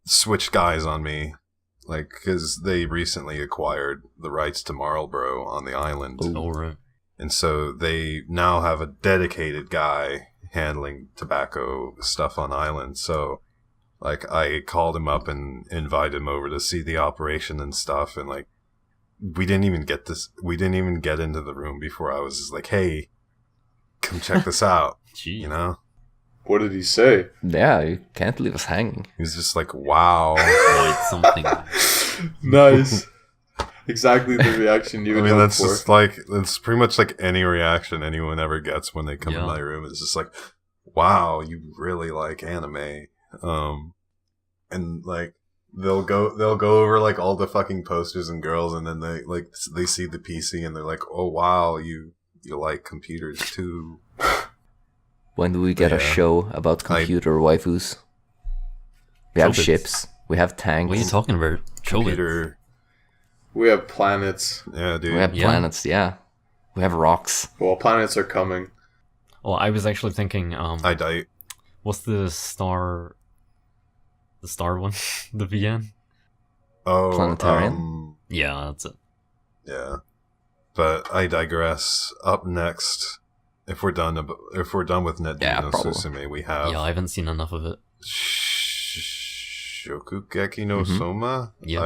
switched guys on me, like, because they recently acquired the rights to Marlboro on the island, Alright. and so they now have a dedicated guy handling tobacco stuff on island. So, like, I called him up and invited him over to see the operation and stuff, and like, we didn't even get into the room before I was just like, hey, come check this out. Gee. You know, What did he say? Yeah, you can't leave us hanging. he was just like, wow. Like something. Nice. Exactly the reaction you I would mean, hope that's for. just like, that's pretty much like any reaction anyone ever gets when they come Yeah. to my room. It's just like, wow, you really like anime. And like, they'll go over like all the fucking posters and girls, and then they see the PC and they're like, oh wow, you like computers too. When do we get a show about computer waifus? We have Chobits. ships. We have tanks. What are you talking about? Computer. We have planets. Yeah, dude. We have Yeah. planets, yeah. We have rocks. Well, planets are coming. Oh, I was actually thinking, I die. what's the star one? The VN? Oh, Planetarian? Yeah, that's it. Yeah, but I digress. Up next, if we're done with Net Yeah, no probably. Susume, we have Yeah, I haven't seen enough of it. Shokugeki no Mhm. Soma. Yeah.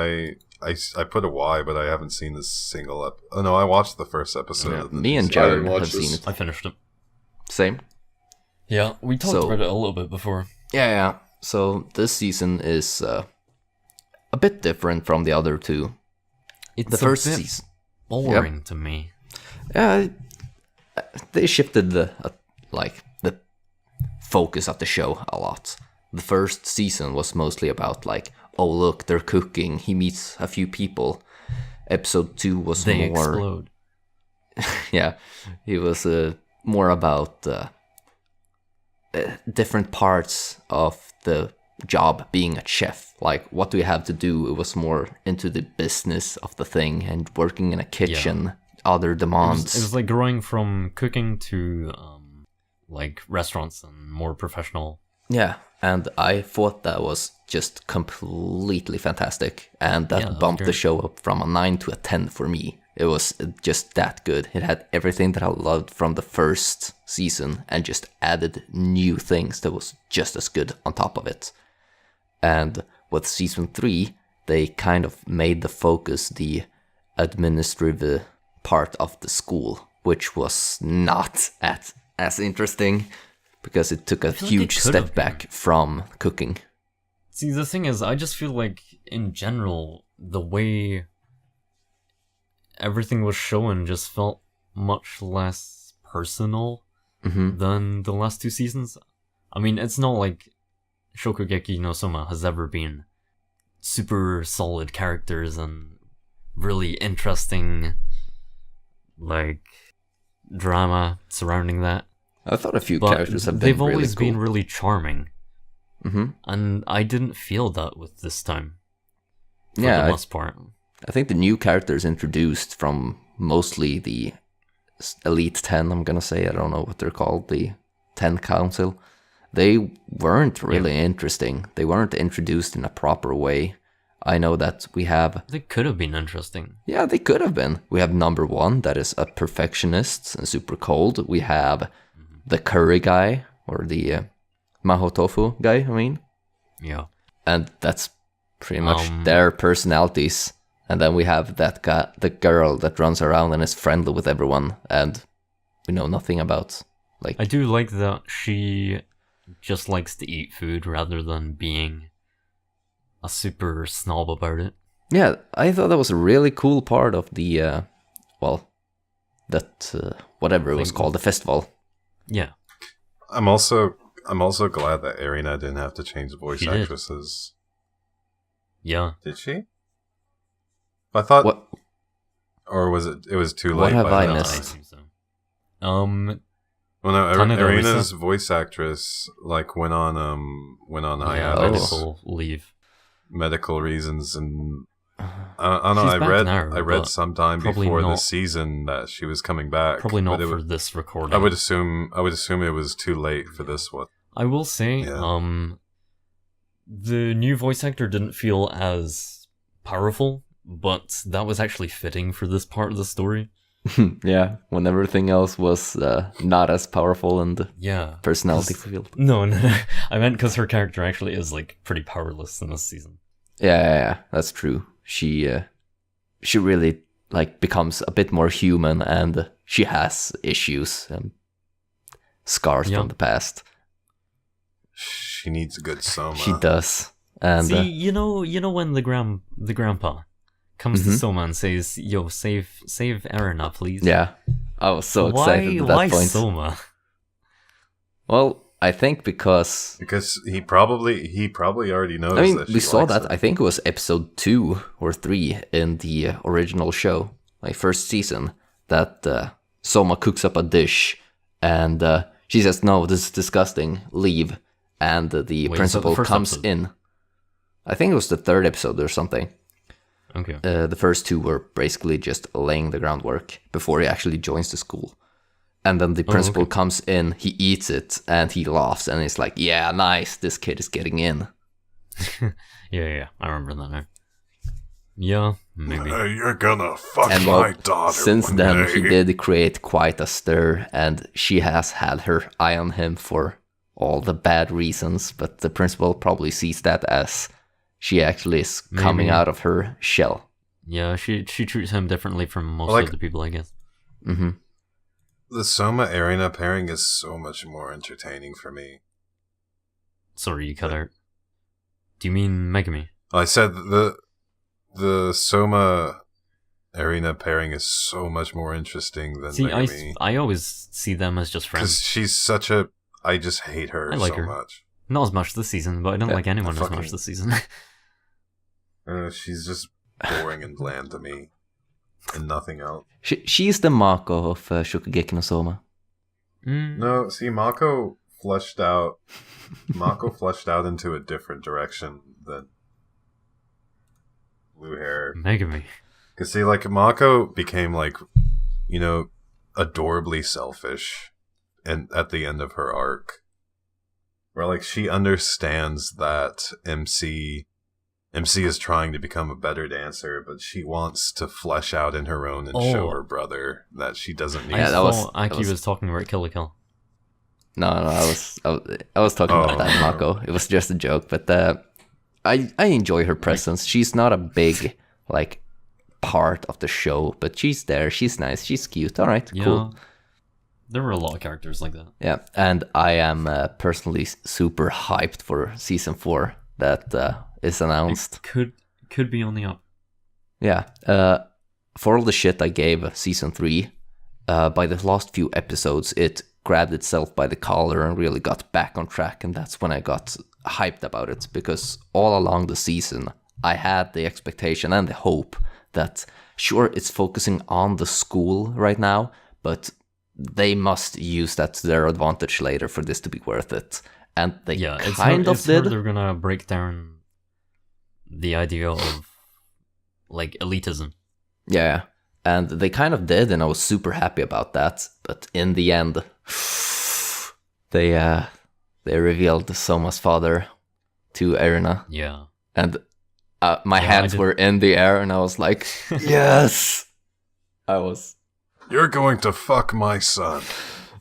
I put a Y, but I haven't seen this single Oh no, I watched the first episode. Yeah, of the me and season. Jared didn't watch have seen this. it. I finished it. Same. Yeah, we talked So- about it a little bit before. Yeah. So this season is a bit different from the other two. It's The first a bit season. boring to me. Yeah, they shifted the focus of the show a lot. The first season was mostly about like, oh look, they're cooking. He meets a few people. Episode 2 was They more. explode. Yeah, it was more about different parts of the job being a chef. Like, what do we have to do? It was more into the business of the thing and working in a kitchen, other demands. It was like growing from cooking to like restaurants and more professional. Yeah, and I thought that was just completely fantastic, and that Yeah, that was bumped the great. show up from a 9 to a 10 for me. It was just that good. It had everything that I loved from the first season and just added new things that was just as good on top of it. And with season 3, they kind of made the focus the administrative part of the school, which was not as interesting because it took a feel like it huge could have step back from cooking. See, the thing is, I just feel like, in general, the way everything was shown just felt much less personal than the last two seasons. I mean, it's not like Shokugeki no Soma has ever been super solid characters and really interesting, like, drama surrounding that. I thought a few But characters have been they've really always cool. been really charming. hmm And I didn't feel that with this time. For Yeah, the most part. I think the new characters introduced from mostly the Elite 10, I'm gonna say, I don't know what they're called, the 10 Council, they weren't really interesting. They weren't introduced in a proper way. I know that we have, They could have been interesting. yeah, they could have been. We have number 1, that is a perfectionist and super cold. We have the curry guy, or the Maho Tofu guy, I mean. Yeah. And that's pretty much their personalities. And then we have that guy, the girl that runs around and is friendly with everyone, and we know nothing about. Like, I do like that she just likes to eat food rather than being a super snob about it. yeah, I thought that was a really cool part of the, whatever it was called, the festival. Yeah. I'm also glad that Arena didn't have to change voice She did. actresses. Yeah. Did she? I thought, What? or was it? It was too What late. have by I then. I missed? think so. Well, no, Kaneda Arena's Risa. voice actress like went on Yeah, hiatus, medical leave. medical reasons, and I don't know. She's I back read now, I read but sometime probably before the not- season that she was coming back. Probably not but it for would- this recording. I would assume it was too late for this one. I will say, Yeah. the new voice actor didn't feel as powerful, but that was actually fitting for this part of the story. Yeah, when everything else was not as powerful and Yeah. personality filled. No, I meant because her character actually is like pretty powerless in this season. Yeah, that's true. She really like becomes a bit more human, and she has issues and scars Yeah. from the past. She needs a good Soma. She does, and See, you know when the grandpa comes to Mhm. Soma and says, "Yo, save Erina, please." yeah, I was so excited at that why point. Soma? Well, I think because he probably already knows. I mean, that we she saw likes that. it. I think it was episode 2 or 3 in the original show, like first season, that Soma cooks up a dish, and she says, "No, this is disgusting. Leave." And the Wait, principal so the first comes episode? in. I think it was the 3rd episode or something. Okay. The first 2 were basically just laying the groundwork before he actually joins the school. And then the principal comes in, he eats it, and he laughs, and he's like, "Yeah, nice, this kid is getting in." Yeah. I remember that now. Yeah, maybe. You're gonna fuck And my daughter. since one then, day. he did create quite a stir, and she has had her eye on him for all the bad reasons, but the principal probably sees that as she actually is coming Maybe. out of her shell. Yeah, she treats him differently from most Like- of the people, I guess. Hmm. The Soma Arena pairing is so much more entertaining for me. Sorry, you cut out. Do you mean Megami? I said the Soma Arena pairing is so much more interesting than See, Megami. I always see them as just Because friends. she's such a... I just hate her I like so her. much. Not as much this season, but I don't Yeah, like anyone I as much fucking- this season. She's just boring and bland to me. And nothing else. She's the Mako of Shokugeki no Soma. No, see, Mako fleshed out into a different direction than blue hair. Megami. Because see, like, Mako became, like, you know, adorably selfish and at the end of her arc. Where, like, she understands that MC is trying to become a better dancer, but she wants to flesh out in her own and show Oh. her brother that she doesn't need Yeah, I that was- thought that Ackee was- was talking about Kill la Kill. No, I was talking about Oh. that Mako. It was just a joke, but I enjoy her presence. She's not a big like part of the show, but she's there. She's nice. She's cute. All right, Yeah. cool. There were a lot of characters like that. Yeah, and I am personally super hyped for season 4 that is announced. Could be on the up. Yeah, for all the shit I gave season 3, by the last few episodes, it grabbed itself by the collar and really got back on track, and that's when I got hyped about it, because all along the season, I had the expectation and the hope that, sure, it's focusing on the school right now, but they must use that to their advantage later for this to be worth it. And they Yeah, it's kind of it's heard did. they're gonna break down the idea of like elitism. Yeah, and they kind of did, and I was super happy about that. But in the end, they revealed Soma's father to Erina, Yeah. and my Yeah, I hands did- were in the air, and I was like, yes! I was, You're going to fuck my son.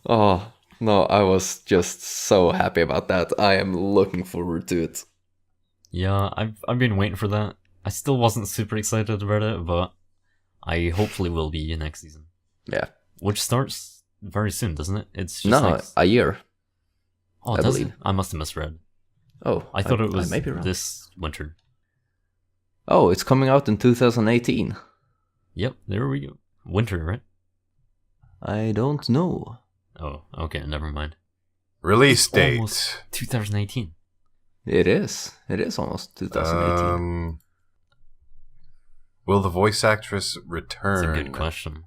oh, no, I was just so happy about that. I am looking forward to it. Yeah, I've been waiting for that. I still wasn't super excited about it, but I hopefully will be next season. Yeah. Which starts very soon, doesn't it? It's just No, next... a year. Oh, I does it? believe. I must have misread. Oh, I thought it was I may be wrong. this winter. Oh, it's coming out in 2018. Yep, there we go. Winter, right? I don't know. Oh, okay, never mind. Release It's date. almost 2018. It is. It is almost 2018. Will the voice actress That's return? a good question.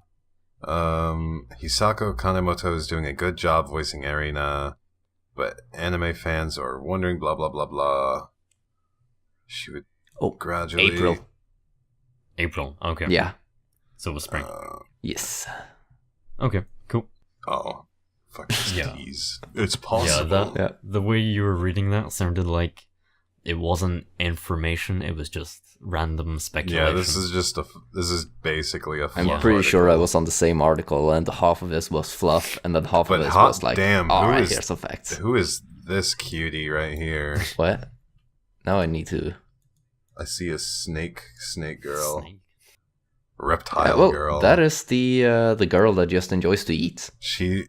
Hisako Kanemoto is doing a good job voicing Erina, but anime fans are wondering blah blah blah blah. She would Oh, gradually April, okay. Yeah. So it was spring. Yes. Okay, cool. Oh, fuck this Yeah. tease. It's Yeah, possible. Yeah. the way you were reading that sounded like it wasn't information, it was just random speculation. Yeah, this is basically a. I'm fluff pretty sure I article. was on the same article, and half of this was fluff, and then half But of this hot was like, damn, all who right, is- here's some facts. Who is this cutie right here? What? Now I need to... I see a snake girl, Snake. reptile Yeah, well, girl. that is the girl that just enjoys to eat. She.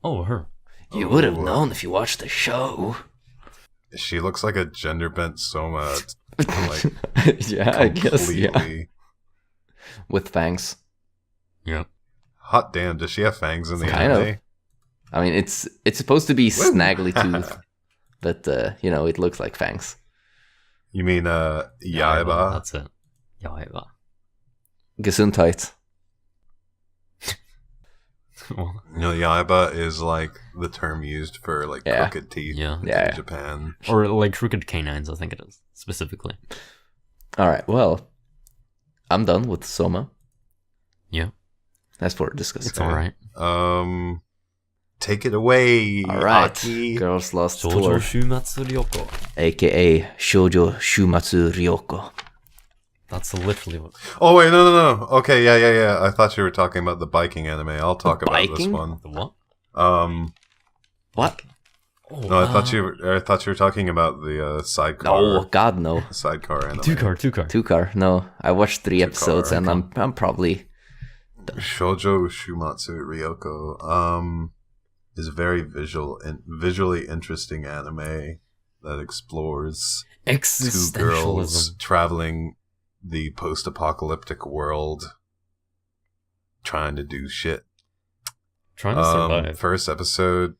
Oh, her. You would have Ooh. known if you watched the show. She looks like a gender bent Soma. Like Yeah, I guess, yeah. completely. With fangs. Yeah. Hot damn! Does she have fangs in the Kind of. anime? I mean, it's supposed to be snaggly tooth, but it looks like fangs. You mean Yaiba? That's it. Yaiba. Gesundheit. Yaiba is like the term used for like Yeah. crooked teeth Yeah. in Japan. Or like crooked canines, I think it is, specifically. All right, well, I'm done with Soma. Yeah, That's for discuss. it's alright. Take it away. All right, Ackee. Girls Lost Shoujo Tour, Shumatsu Ryoko. aka Shoujo Shumatsu Ryoko. That's literally what... Oh wait, no. Okay, yeah. I thought you were talking about the biking anime. I'll talk about this biking? one. The what? What? Oh, No, I thought you were talking about the sidecar. Oh God, no. Sidecar anime. Two car. No, I watched 3 episodes car. and I'm probably Shoujo Shumatsu Ryoko is a very visually interesting anime that explores two girls Existentialism. traveling the post-apocalyptic world, trying to do shit. Trying to survive. First episode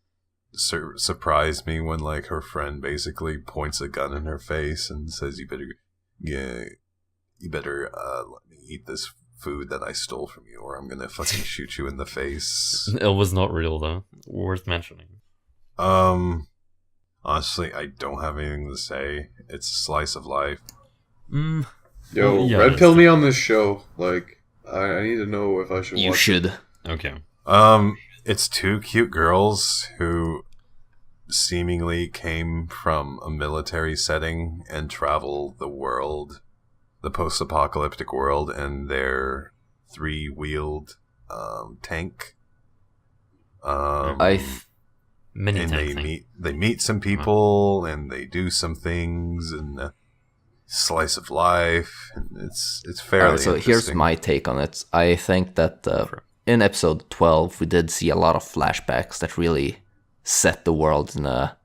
surprised me when like her friend basically points a gun in her face and says, "You better let me eat this food that I stole from you, or I'm gonna fucking shoot you in the face." It was not real, though. Worth mentioning. Honestly, I don't have anything to say. It's a slice of life. Yo, Yeah, red it pill is. me on this show. Like, I need to know if I should you watch should. Okay. It's two cute girls who seemingly came from a military setting and travel the world, the post-apocalyptic world, in their 3-wheeled tank. Mini and tank thing. they meet some people and they do some things and slice of life, and it's fairly Alright, so here's interesting. my take on it. I think that in episode 12 we did see a lot of flashbacks that really set the world in a,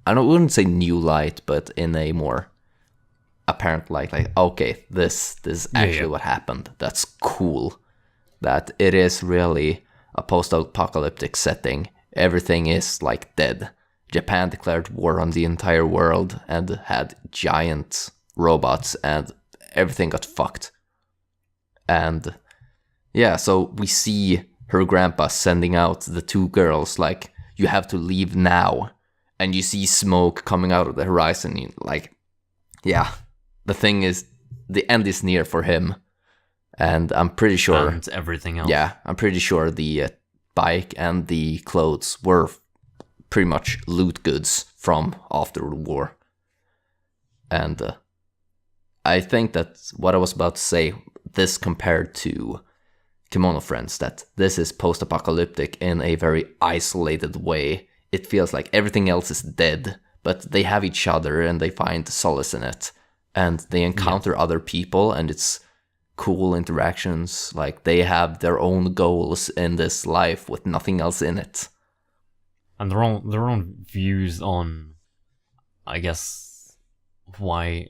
wouldn't say new light, but in a more apparent light. Like, okay, this is actually what happened. That's cool. That it is really a post-apocalyptic setting. Everything is like dead. Japan declared war on the entire world and had giant robots, and everything got fucked. And yeah, so we see her grandpa sending out the two girls, like, you have to leave now. And you see smoke coming out of the horizon. Like, yeah, the thing is, the end is near for him. And I'm pretty sure... And everything else. Yeah, I'm pretty sure the bike and the clothes were pretty much loot goods from after the war. And I think that what I was about to say, this compared to Kimono Friends, that this is post-apocalyptic in a very isolated way. It feels like everything else is dead, but they have each other and they find solace in it. And they encounter other people, and it's cool interactions. Like, they have their own goals in this life with nothing else in it. And their own views on, I guess, why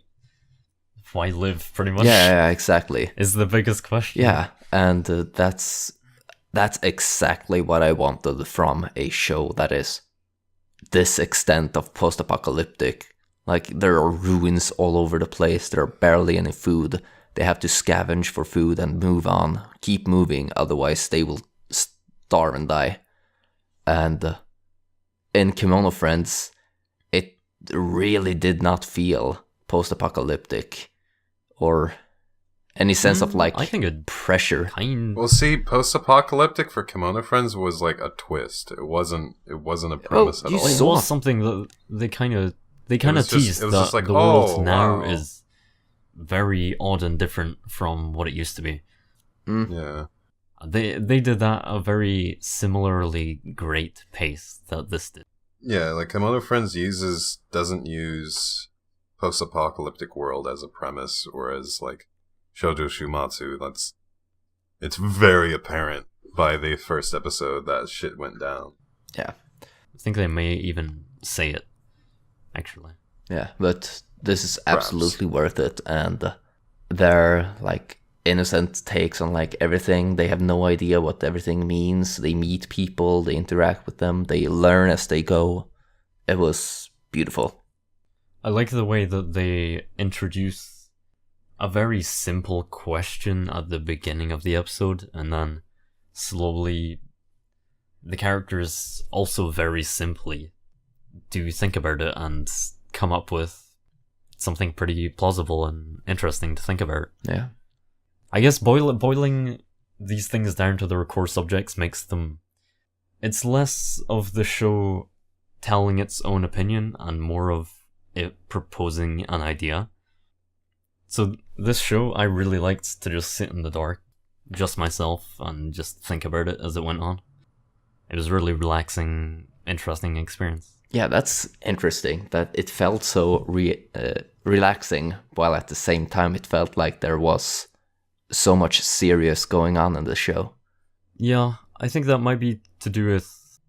live, pretty much. Yeah, exactly. Is the biggest question. Yeah, and that's exactly what I wanted from a show that is this extent of post-apocalyptic. Like, there are ruins all over the place, there are barely any food. They have to scavenge for food and move on, keep moving, otherwise they will starve and die. And in Kimono Friends, it really did not feel post-apocalyptic or any sense of, like, I think it pressure. Well, see, post-apocalyptic for Kimono Friends was like a twist. It wasn't a premise at you all. It saw- was something that they kind of was just- teased it was that just like, the world oh, now wow. is very odd and different from what it used to be. Yeah. They did that at a very similarly great pace that this did. Yeah, like Kimono Friends doesn't use post-apocalyptic world as a premise, or as like Shoujo Shumatsu. It's very apparent by the first episode that shit went down. Yeah. I think they may even say it, actually. Yeah, but this is Perhaps. absolutely worth it, and their, like, innocent takes on like everything. They have no idea what everything means. They meet people, they interact with them, they learn as they go. It was beautiful. I like the way that they introduce a very simple question at the beginning of the episode, and then slowly the characters also very simply do think about it and come up with something pretty plausible and interesting to think about. Yeah. I guess boiling these things down to their core subjects makes them... It's less of the show telling its own opinion and more of it proposing an idea. So this show, I really liked to just sit in the dark, just myself, and just think about it as it went on. It was really relaxing, interesting experience. Yeah, that's interesting that it felt so relaxing, while at the same time it felt like there was so much serious going on in the show. Yeah, I think that might be to do with,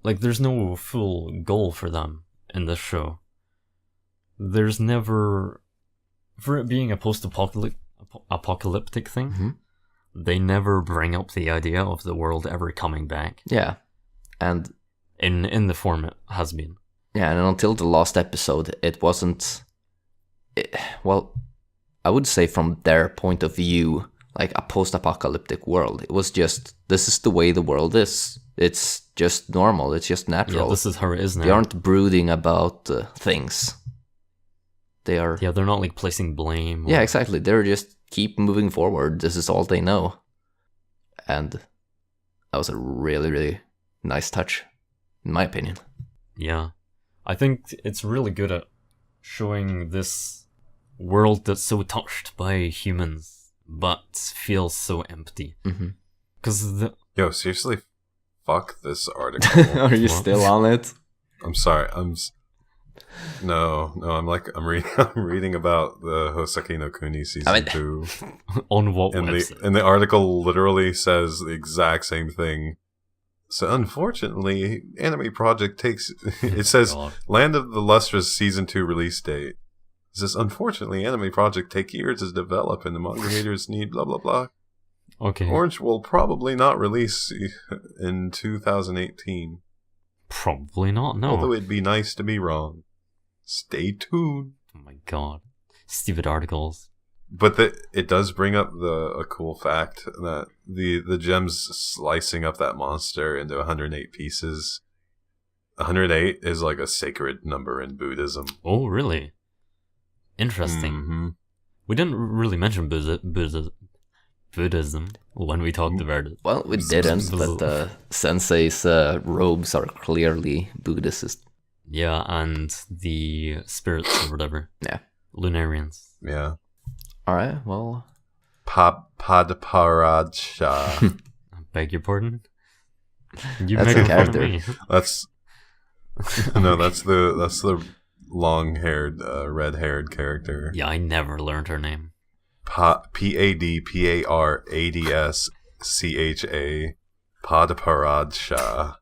like, there's no full goal for them in this show. There's never, for it being a post-apocalyptic thing, they never bring up the idea of the world ever coming back. Yeah, and in the form it has been. Yeah, and until the last episode, it wasn't... well, I would say from their point of view, like a post-apocalyptic world. It was just, this is the way the world is. It's just normal, it's just natural. Yeah, this is how it is now. They aren't brooding about things. They are... Yeah, they're not like placing blame. Yeah, exactly. They're just keep moving forward. This is all they know. And that was a really, really nice touch, in my opinion. Yeah. I think it's really good at showing this world that's so touched by humans, but feels so empty. Because Yo, seriously, fuck this article. Are you still on it? I'm sorry. No. I'm reading about the Sookie No Kuni season 2. On what website? And the article literally says the exact same thing. So unfortunately, Anime Project takes... It says, Land of the Lustrous Season 2 release date. It says, unfortunately, Anime Project take years to develop and the manga readers need blah blah blah. Okay. Orange will probably not release in 2018. Probably not, no. Although it'd be nice to be wrong. Stay tuned. Oh my god. Stupid articles. But it does bring up a cool fact that the gems slicing up that monster into 108 pieces. 108 is like a sacred number in Buddhism. Oh, really? Interesting. We didn't really mention Buddhism when we talked about it. Well, we didn't, but Sensei's robes are clearly Buddhist. Yeah, and the spirits or whatever. Yeah. Lunarians. Yeah. Alright, well... Padparadsha. I beg your pardon? You That's a character. Me. That's the long-haired, red-haired character. Yeah, I never learned her name. Padparadscha. Padparadsha.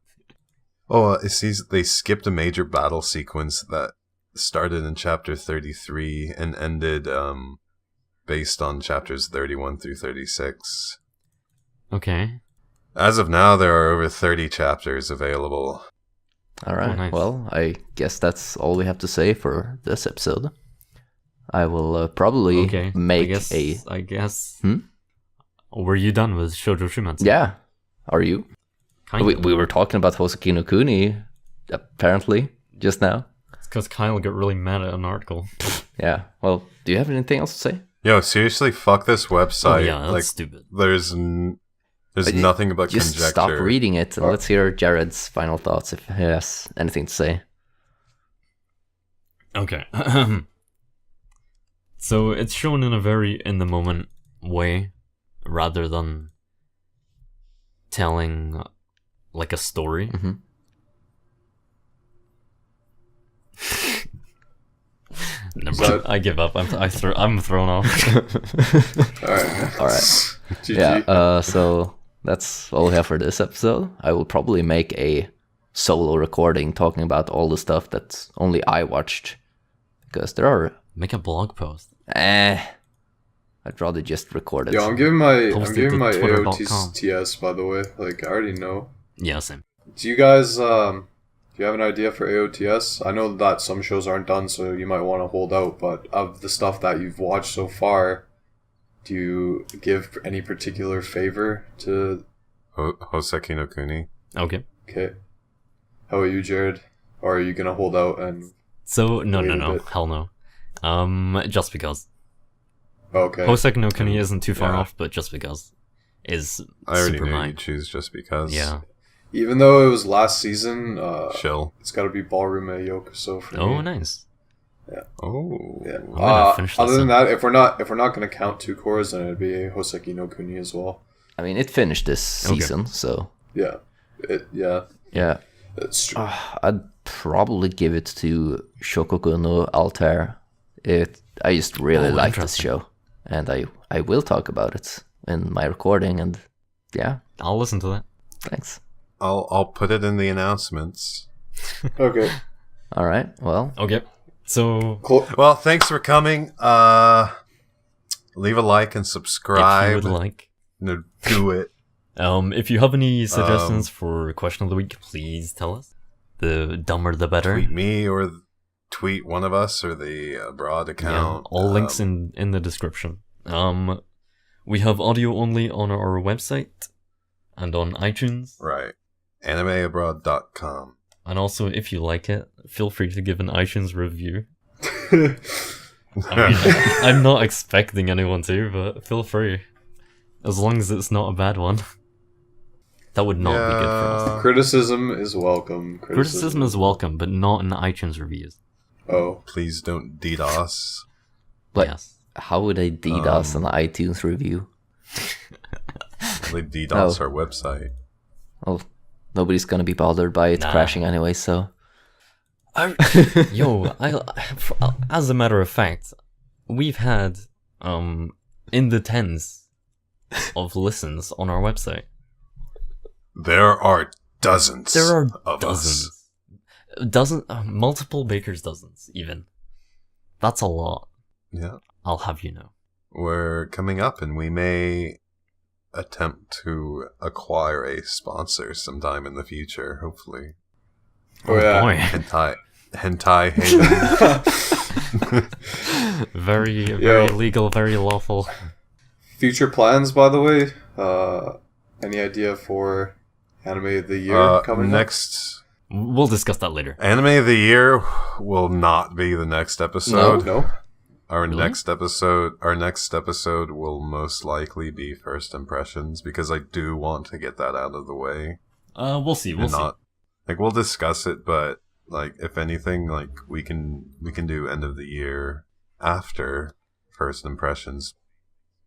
Oh, it seems they skipped a major battle sequence that started in chapter 33 and ended based on chapters 31 through 36. Okay. As of now, there are over 30 chapters available. Alright, nice. Well, I guess that's all we have to say for this episode. I will probably make I guess. Were you done with Shoujo Shumatsu? Yeah. Are you? Kind of. We were talking about Sookie No Kuni, apparently, just now. It's because Kyle got really mad at an article. Yeah. Well, do you have anything else to say? Yo, seriously, fuck this website. Oh, yeah, that's stupid. There's nothing but just conjecture. Stop reading it and let's hear Jared's final thoughts if he has anything to say. Okay. So it's shown in a very in-the-moment way, rather than telling like a story. I give up. I'm thrown off. Alright. Alright. Yeah, so that's all we have for this episode. I will probably make a solo recording talking about all the stuff that only I watched. Because there are... Make a blog post. I'd rather just record it. Yo, I'm giving my Post it to twitter.com. AOTS, by the way. Like, I already know. Yeah, same. Do you guys, do you have an idea for AOTS? I know that some shows aren't done, so you might want to hold out, but of the stuff that you've watched so far, do you give any particular favor to... Sookie No Kuni. Okay. Okay. How about you, Jared? Or are you going to hold out and... So, no, Wait a bit. hell no. Just because. Okay. Sookie No Kuni isn't too far off, but just because is I already super knew mine. you'd choose just because. Yeah. Even though it was last season, Chill. it's got to be Ballroom at Yokoso for Oh, me. nice. Oh. Yeah. I'm gonna finish this Other than then. that, if we're not going to count 2 cores, then it'd be Sookie No Kuni as well. I mean, it finished this season, so Yeah. yeah. It's true. I'd probably give it to Shokoku no Altair. I just really like this interesting. show, and I will talk about it in my recording. And yeah, I'll listen to that. thanks. I'll put it in the announcements. Okay. All right. Well, Okay. So, Well, thanks for coming. Leave a like and if subscribe. you would like. No, do it. If you have any suggestions for question of the week, please tell us. The dumber the better. Tweet me or tweet one of us or the Abroad account. All links in the description. We have audio only on our website and on iTunes. Right. AnimeAbroad.com. And also, if you like it, feel free to give an iTunes review. I mean, I'm not expecting anyone to, but feel free. As long as it's not a bad one. That would not be good for us. Criticism is welcome. Criticism is welcome, but not in iTunes reviews. Oh. Please don't DDoS. but Yes. how would I DDoS an iTunes review? They DDoS our website. Well, nobody's gonna be bothered by it Nah. crashing anyway. So Yo, as a matter of fact, we've had in the tens of listens on our website. There are dozens. There are of dozens, us. multiple baker's dozens even. That's a lot. Yeah. I'll have you know. We're coming up and we may attempt to acquire a sponsor sometime in the future, hopefully. Oh, yeah. boy, Hentai Haven. very Yo. legal, very lawful. Future plans, by the way. Any idea for Anime of the Year coming up? next We'll discuss that later. Anime of the Year will not be the next episode. No. Our Really? next episode will most likely be first impressions because I do want to get that out of the way. We'll see. We'll And see. not like we'll discuss it, but like if anything, like we can do end of the year after first impressions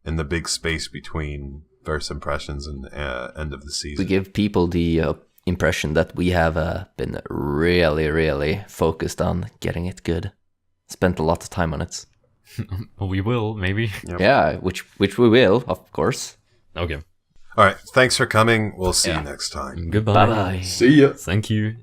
in the big space between first impressions and end of the season. we give people the impression that we have been really, really focused on getting it good. Spent a lot of time on it. We will, maybe. Yep. Yeah, which we will, of course. Okay. All right, thanks for coming. We'll see Yeah. you next time. Goodbye. Bye bye. See ya. Thank you.